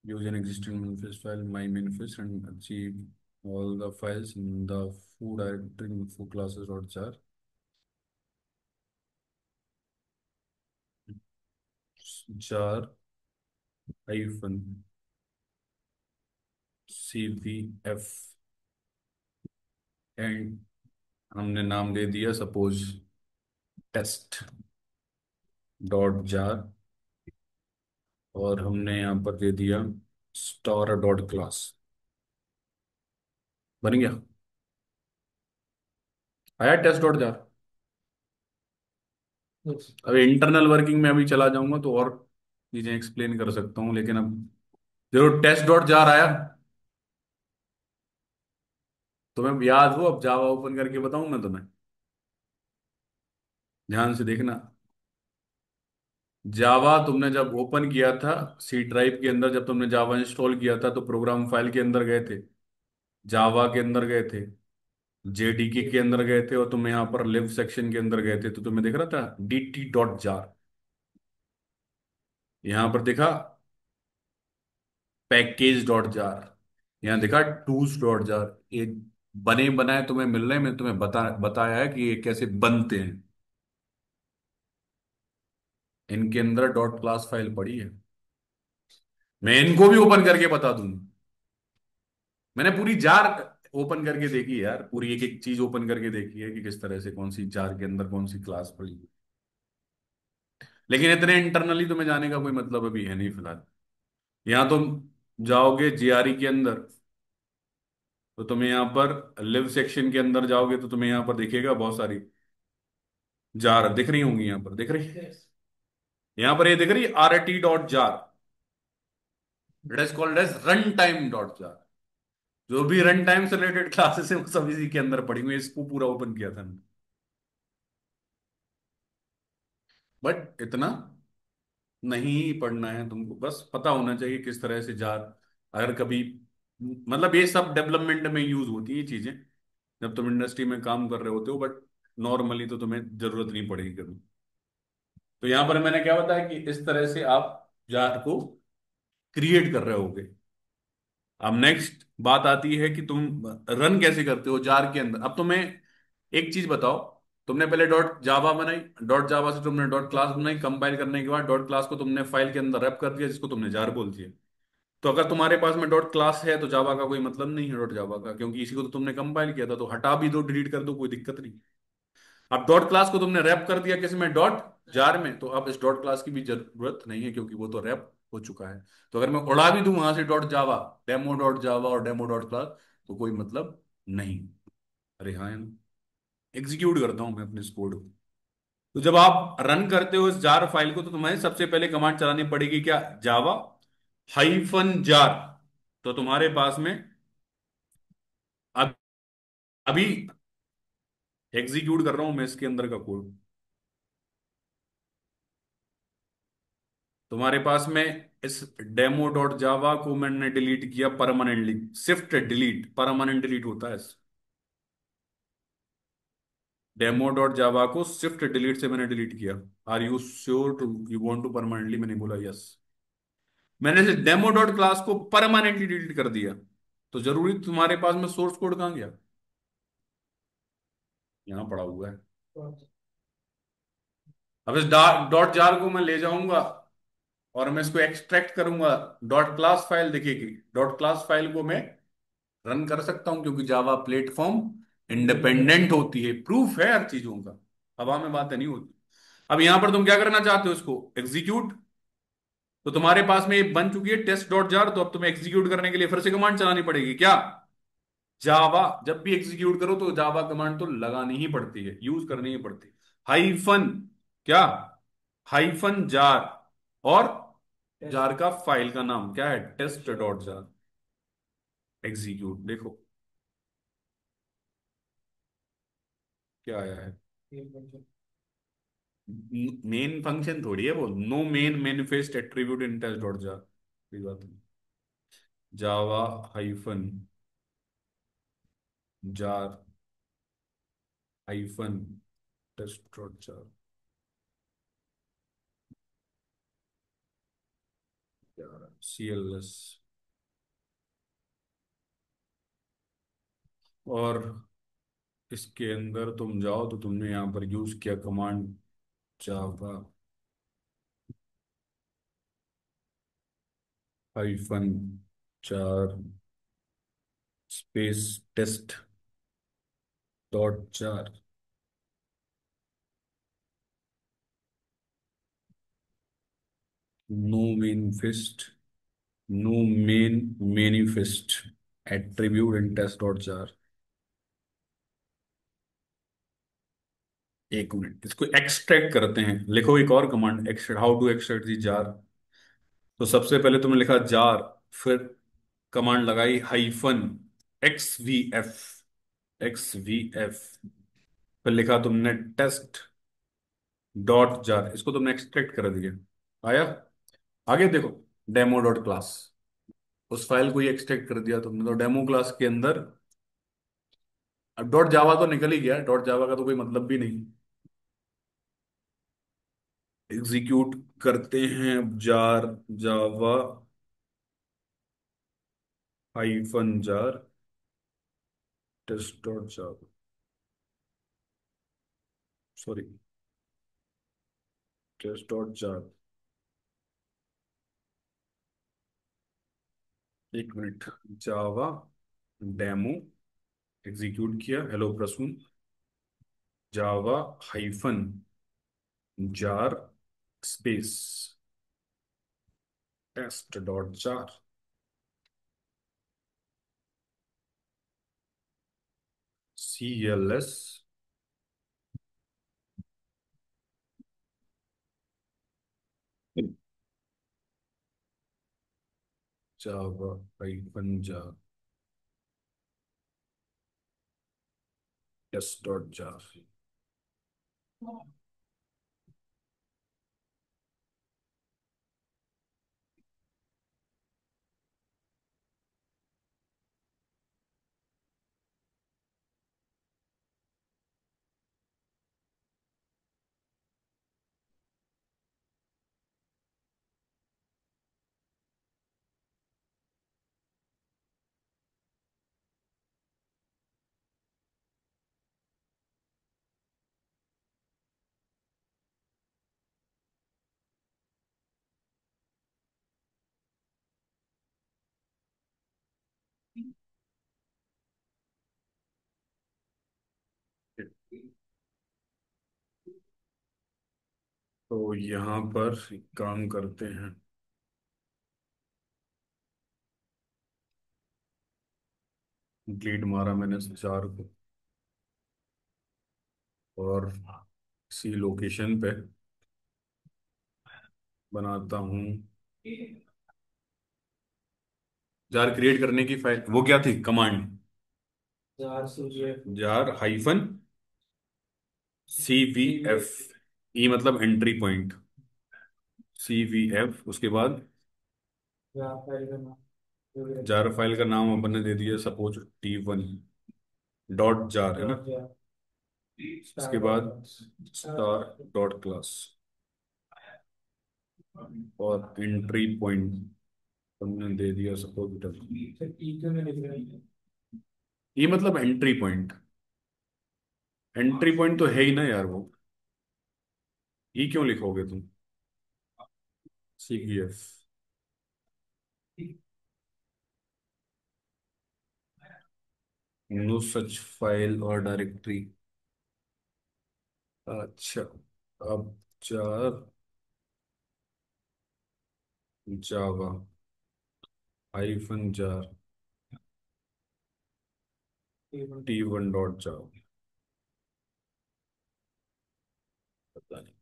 use an existing manifest file, my manifest, and achieve all the files in the foo directory in foo classes.jar, jar hyphen CVF, and हमने नाम दे दिया suppose test dot jar, और हमने यहाँ पर दे दिया star dot class. बन गया, आया टेस्ट डॉट जार। अब इंटरनल वर्किंग में अभी चला जाऊंगा तो और चीजें एक्सप्लेन कर सकता हूँ, लेकिन अब जरूर टेस्ट डॉट जार आया। तुम्हें याद हो? अब जावा ओपन करके बताऊं मैं तुम्हें? ध्यान से देखना। जावा तुमने जब ओपन किया था सी ड्राइव के अंदर, जब तुमने जावा इंस्टॉल किया था, तो प्रोग्राम फाइल के अंदर गए थे, जावा के अंदर गए थे, जेडीके के अंदर गए थे, और तुम यहाँ पर लिव सेक्शन के अंदर गए थे, तो तुम्हें दिख रहा था dt.jar। यहाँ पर दिखा पैकेज.jar। यहाँ दिखा tools.jar। ये बने बनाए तुम्हें मिल रहे हैं, मैं तुम्हें बताया है कि ये कैसे बनते हैं। इनके अंदर डॉट क्लास फाइल पड़ी है। मैं इनको भी ओपन करके बता दूंगा। मैंने पूरी जार ओपन करके देखी है यार, पूरी एक एक चीज ओपन करके देखी है कि किस तरह से कौन सी जार के अंदर कौन सी क्लास पड़ी है। लेकिन इतने इंटरनली तुम्हें जाने का कोई मतलब अभी है नहीं फिलहाल। यहाँ तुम जाओगे जीआरई के अंदर, तो तुम्हें यहाँ पर लिव सेक्शन के अंदर जाओगे तो तुम्हें यहाँ पर दिखेगा बहुत सारी जार दिख रही होंगी। यहाँ पर दिख रही है, यहाँ पर ये दिख रही है RT.jar। It is called as runtime dot jar. जो भी रन टाइम से रिलेटेड क्लासेस है वो सब इसी के अंदर पड़ी हुई है। इसको पूरा ओपन किया था। बट इतना नहीं पढ़ना है तुमको, बस पता होना चाहिए किस तरह से जार, अगर कभी, मतलब ये सब डेवलपमेंट में यूज होती है ये चीजें जब तुम इंडस्ट्री में काम कर रहे होते हो, बट नॉर्मली तो तुम्हें जरूरत नहीं पड़ेगी कभी। तो यहां पर मैंने क्या बताया कि इस तरह से आप जार को क्रिएट कर रहे होगे। अब नेक्स्ट बात आती है कि तुम रन कैसे करते हो जार के अंदर। अब तुम्हें एक चीज बताओ, तुमने पहले डॉट जावा बनाई, डॉट जावा से तुमने डॉट क्लास बनाई, कंपाइल करने के बाद डॉट क्लास को तुमने फाइल के अंदर रैप कर दिया, जिसको तुमने जार बोल दिया। तो अगर तुम्हारे पास में डॉट क्लास है तो जावा का कोई मतलब नहीं है डॉट जावा का, क्योंकि इसी को तो तुमने कंपाइल किया था। तो हटा भी दो, डिलीट कर दो, कोई दिक्कत नहीं। अब डॉट क्लास को तुमने रैप कर दिया किसमें? डॉट जार में। तो अब इस डॉट क्लास की भी जरूरत नहीं है, क्योंकि वो तो रैप हो चुका है। तो अगर मैं उड़ा भी दूं वहां से डॉट जावा, डेमो डॉट जावा और डेमो डॉट क्लास, तो कोई मतलब नहीं। अरे हाँ, एग्जीक्यूट करता हूं मैं अपने इस कोड को। तो जब आप रन करते हो इस जार फाइल को, तो तुम्हें सबसे पहले कमांड चलानी पड़ेगी क्या? जावा -jar। तो तुम्हारे पास में अब अभी एग्जीक्यूट कर रहा हूं मैं इसके अंदर का कोड। तुम्हारे पास में इस डेमो डॉट जावा को मैंने डिलीट किया permanently. Shift delete, permanent delete होता है। डेमो डॉट जावा को शिफ्ट डिलीट से मैंने डिलीट किया। Are you sure to you want to permanently? मैंने बोला यस। मैंने इसे डेमो डॉट क्लास को परमानेंटली डिलीट कर दिया। तो जरूरी तुम्हारे पास में सोर्स कोड कहाँ गया? यहाँ पड़ा हुआ है। अब इस डॉट जार को मैं ले जाऊंगा और मैं इसको एक्सट्रैक्ट करूंगा। डॉट क्लास फाइल दिखेगी। डॉट क्लास फाइल को मैं रन कर सकता हूं, क्योंकि जावा प्लेटफॉर्म इंडिपेंडेंट होती है, प्रूफ है हर चीजों का। हवा में बातें नहीं होती। अब यहां पर तुम क्या करना चाहते हो? इसको एग्जीक्यूट। तो तुम्हारे पास में ये बन चुकी है टेस्ट.जार। तो अब तुम्हें एग्जीक्यूट करने के लिए फिर से कमांड चलानी पड़ेगी क्या? जावा। जब भी एग्जीक्यूट करो तो जावा कमांड तो लगानी ही पड़ती है, यूज करनी ही पड़ती है। हाइफन क्या? -jar। और जार का फाइल का नाम क्या है? टेस्ट.जार। एग्जीक्यूट देखो क्या आया है। मेन फंक्शन थोड़ी है वो, no main manifest attribute in test jar. कोई बात नहीं। Java -jar -test jar. CLS। और इसके अंदर तुम जाओ तो तुमने यहां पर यूज किया command Java -jar space test jar. No manifest, no main manifest attribute in test jar. एक मिनट, इसको एक्सट्रैक्ट करते हैं। लिखो एक और command, extract, how to extract the jar. तो सबसे पहले तुमने लिखा जार, फिर कमांड लगाई -XVF। XVF, फिर लिखा तुमने टेस्ट डॉट जार, इसको तुमने एक्सट्रैक्ट कर दिया, आया। आगे देखो, डेमो डॉट क्लास, उस फाइल को ही एक्सट्रैक्ट कर दिया तुमने, तो डेमो क्लास के अंदर अब डॉट जावा तो निकल ही गया, डॉट जावा का तो कोई मतलब भी नहीं। एग्जीक्यूट करते हैं अब jar, Java hyphen jar test dot Java, sorry, test dot jar. एक मिनट, जावा डेमो, एग्जीक्यूट किया, hello Prasoon, Java hyphen jar space test dot jar, CLS Java hyphen jar test dot jar. तो यहाँ पर एक काम करते हैं, डिलीट मारा मैंने इस जार को, और इसी लोकेशन पे बनाता हूँ जार क्रिएट करने की फाइल, वो क्या थी कमांड, जार हाइफन CVF, ई मतलब एंट्री पॉइंट, CVF, उसके बाद जार फाइल का नाम अपन ने दे दिया सपोज T1 डॉट जार, है ना। इसके बाद स्टार डॉट क्लास, और एंट्री पॉइंट हमने दे दिया सपोज, ये मतलब एंट्री पॉइंट, एंट्री पॉइंट तो है ही ना यार वो, ये क्यों लिखोगे तुम, CVF, नो सच फाइल और डायरेक्टरी। अच्छा, अब jar Java hyphen jar T1 dot Java, पता नहीं,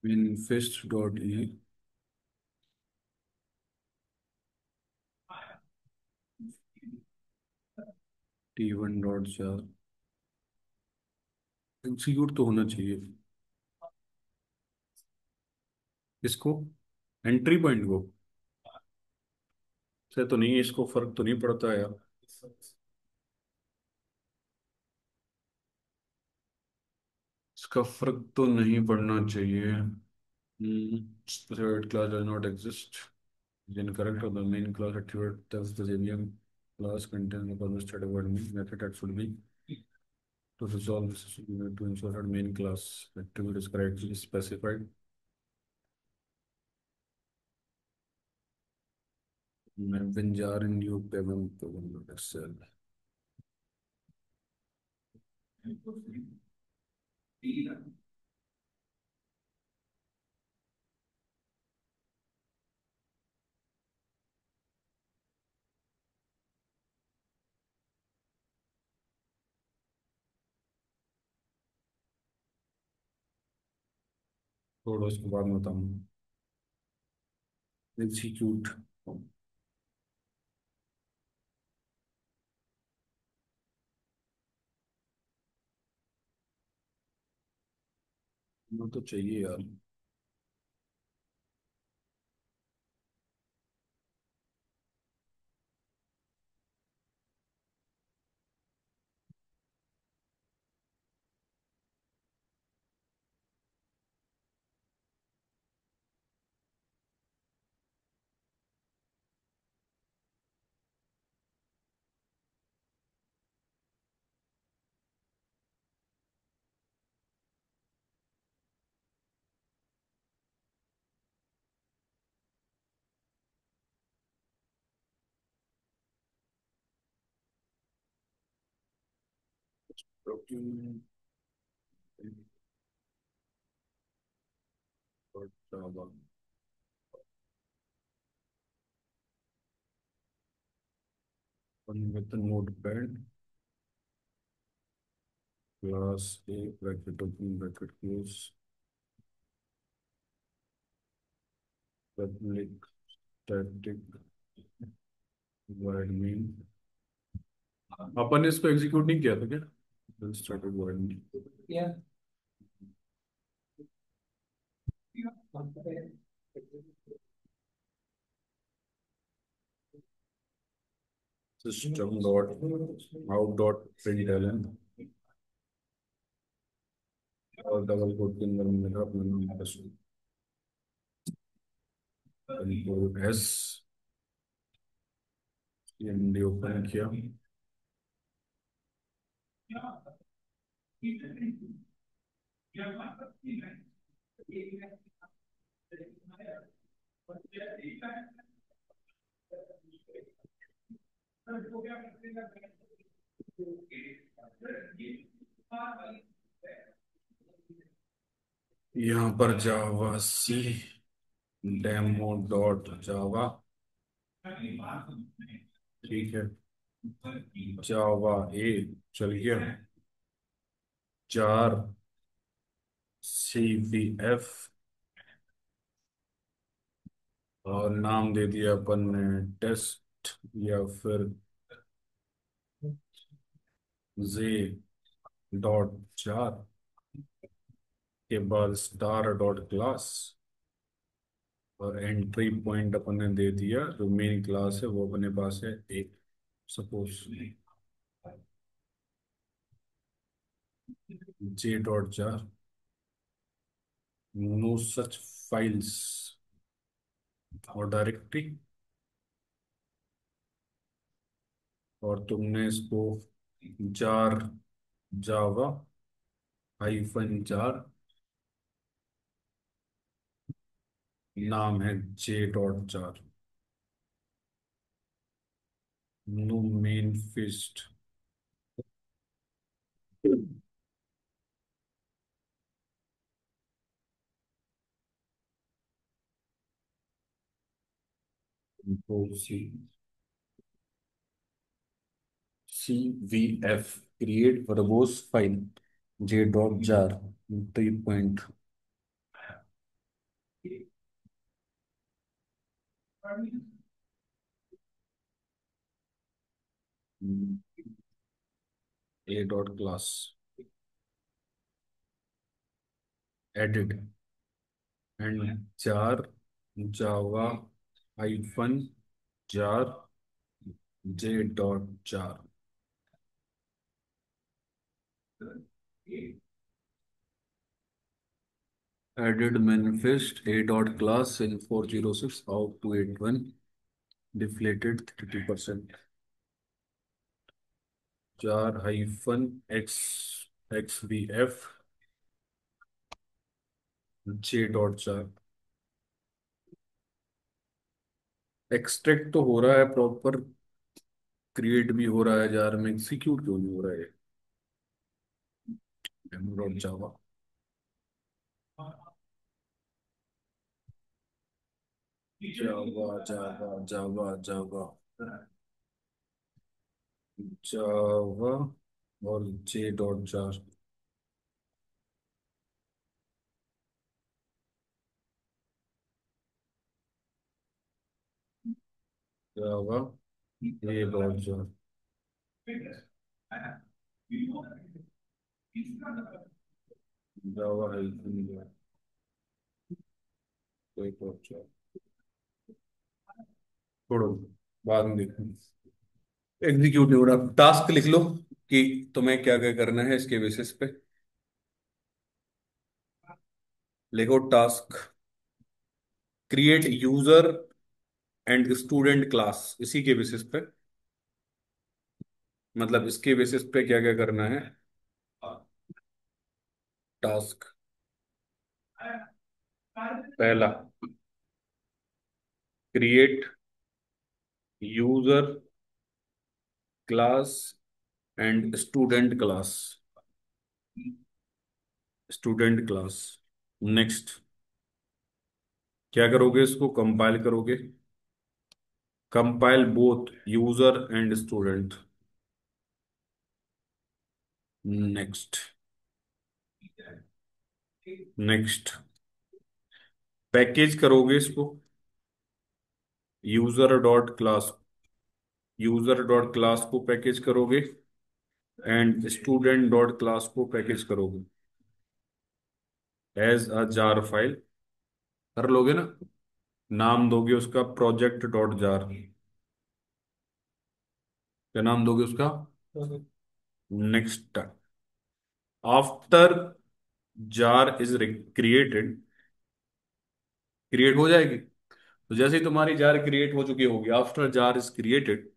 विनफिस्ट dot E, T1 dot jar, execute तो होना चाहिए इसको, एंट्री पॉइंट को से तो नहीं, इसको फर्क तो नहीं पड़ता यार, इसका फर्क तो नहीं पड़ना चाहिए। Specified class does not exist is incorrect, or the main class attribute thus the JVM class contains the published static void main method that should be to resolve this issue, we need to ensure that main class attribute is correctly specified. मैं विंजार new payment programme Excel, थोड़ा उसके बाद में बताऊंगा। Execute. वो तो चाहिए यार। प्रोटीन और जावा। with notepad class a bracket open bracket close public static void main। अपन ने इसको एग्जीक्यूट नहीं किया था क्या? Started void main। System dot out dot println और डबल कोट के अंदर मैंने अपना नाम कंट्रोल एस एमडी ओपन किया। यहाँ पर जावा सी डेमो डॉट जावा। ठीक है। जावा ए चल गया। 4 CVF और नाम दे दिया अपन ने टेस्ट या फिर जे डॉट 4 के बाद स्टार डॉट क्लास और एंट्री पॉइंट अपन ने दे दिया जो मेन क्लास है वो अपने पास है एक suppose J dot 4 no such files or directory. और तुमने इसको जार जावा -4 नाम है J dot 4 no manifest C CVF create verbose file J dot jar 3 point. A dot class added and jar Java jar J dot jar. Added manifest A dot class in 406 out to 81 deflated 30%। Jar -x XVF J dot jar. Extract तो हो रहा है proper create भी हो रहा है jar में execute क्यों नहीं हो रहा है? डॉट जावा जावा जावा जावा जावा जावा और जे डॉट जार। क्या होगा? ये बहुत जो जावा हेल्पिंग कोई पहुंचा, छोड़ो, बाद में देखेंगे। एग्जीक्यूट नहीं हो रहा, टास्क लिख लो कि तुम्हें क्या क्या करना है इसके बेसिस पे। लिखो task, create user and student class, इसी के बेसिस पे, मतलब इसके बेसिस पे क्या क्या करना है। टास्क पहला, create user class and student class, student class. Next, क्या करोगे, इसको कंपाइल करोगे, compile both user and student. Next, next, package करोगे इसको, user dot class, user dot class को पैकेज करोगे एंड स्टूडेंट डॉट क्लास को पैकेज करोगे एज अ जार फाइल। कर लोगे ना? नाम दोगे उसका प्रोजेक्ट डॉट जार। क्या नाम दोगे उसका? Next, after jar is created, create हो जाएगी। तो जैसे ही तुम्हारी जार क्रिएट हो चुकी होगी, after jar is created,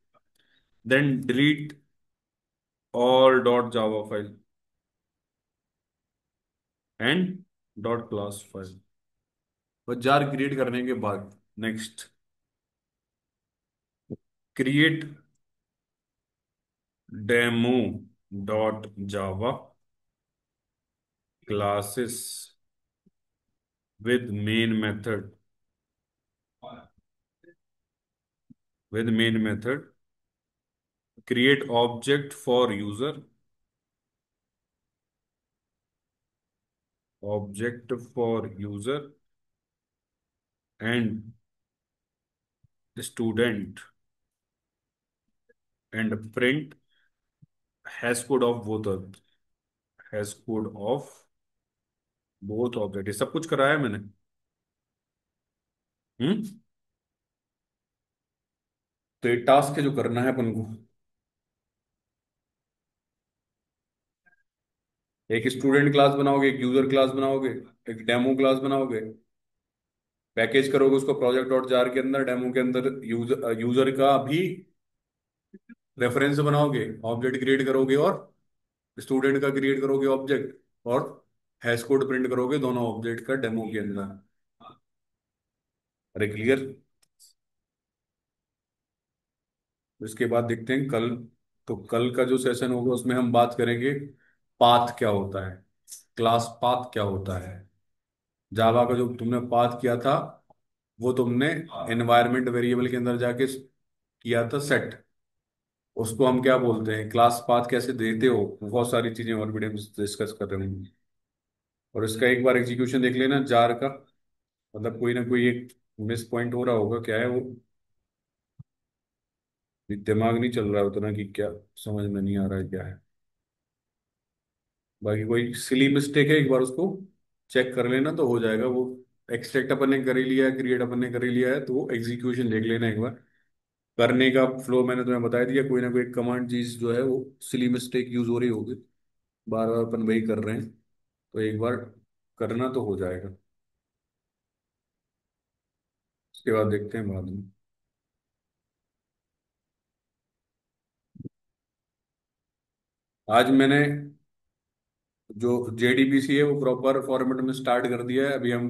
then delete all dot Java file and dot class file. और जार क्रिएट करने के बाद, next, create demo dot Java classes with main method, with main method, create object for user, object for user and student and print hash code of both, hash code of both object. ये सब कुछ कराया है मैंने। हम्म। तो ये task है जो करना है अपन को। एक स्टूडेंट क्लास बनाओगे, एक यूजर क्लास बनाओगे, एक डेमो क्लास बनाओगे, पैकेज करोगे उसको प्रोजेक्ट डॉट जार के अंदर, डेमो के अंदर यूजर यूजर का भी रेफरेंस बनाओगे, ऑब्जेक्ट क्रिएट करोगे और स्टूडेंट का क्रिएट करोगे ऑब्जेक्ट, और हैश कोड प्रिंट करोगे दोनों ऑब्जेक्ट का डेमो के अंदर। अरे क्लियर? इसके बाद देखते हैं कल। तो कल का जो सेशन होगा उसमें हम बात करेंगे पाथ क्या होता है, क्लास पाथ क्या होता है। जावा का जो तुमने पाथ किया था, वो तुमने एनवायरनमेंट वेरिएबल के अंदर जाके किया था सेट। उसको हम क्या बोलते हैं, क्लास पाथ कैसे देते हो, बहुत सारी चीजें और वीडियो में डिस्कस कर रहे हैं। और इसका एक बार एग्जीक्यूशन देख लेना जार का, मतलब कोई ना कोई एक मिस पॉइंट हो रहा होगा, क्या है वो, दिमाग नहीं चल रहा है उतना कि क्या, समझ में नहीं आ रहा है क्या है। बाकी कोई सिली मिस्टेक है, एक बार उसको चेक कर लेना तो हो जाएगा वो। एक्सट्रैक्ट अपन ने कर ही लिया है, क्रिएट अपन ने कर ही लिया है, तो वो एग्जीक्यूशन देख लेना एक बार। करने का फ्लो मैंने तुम्हें बता दिया, कोई ना कोई कमांड चीज जो है वो सिली मिस्टेक यूज हो रही होगी, बार बार अपन वही कर रहे हैं, तो एक बार करना तो हो जाएगा। उसके बाद देखते हैं बाद में। आज मैंने जो जेडीबीसी है वो प्रॉपर फॉर्मेट में स्टार्ट कर दिया है। अभी हम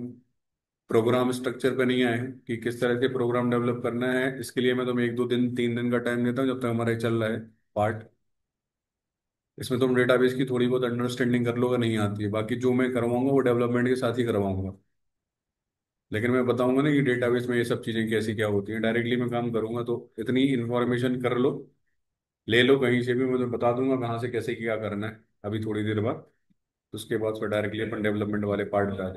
प्रोग्राम स्ट्रक्चर पे नहीं आए हैं कि किस तरह से प्रोग्राम डेवलप करना है। इसके लिए मैं तुम्हें एक दो दिन, 3 दिन का टाइम देता हूँ, जब तक हमारा ये चल रहा है पार्ट। इसमें तुम डेटाबेस की थोड़ी बहुत अंडरस्टैंडिंग कर लोगे, नहीं आती है, बाकी जो मैं करवाऊंगा वो डेवलपमेंट के साथ ही करवाऊंगा। लेकिन मैं बताऊंगा ना कि डेटाबेस में ये सब चीज़ें कैसी क्या होती हैं, डायरेक्टली मैं काम करूंगा, तो इतनी इन्फॉर्मेशन कर लो, ले लो कहीं से भी, मैं तुम्हें बता दूंगा कहाँ से कैसे क्या करना है अभी थोड़ी देर बाद। उसके बाद फिर डायरेक्टली अपन डेवलपमेंट वाले पार्ट पे आ जाएंगे।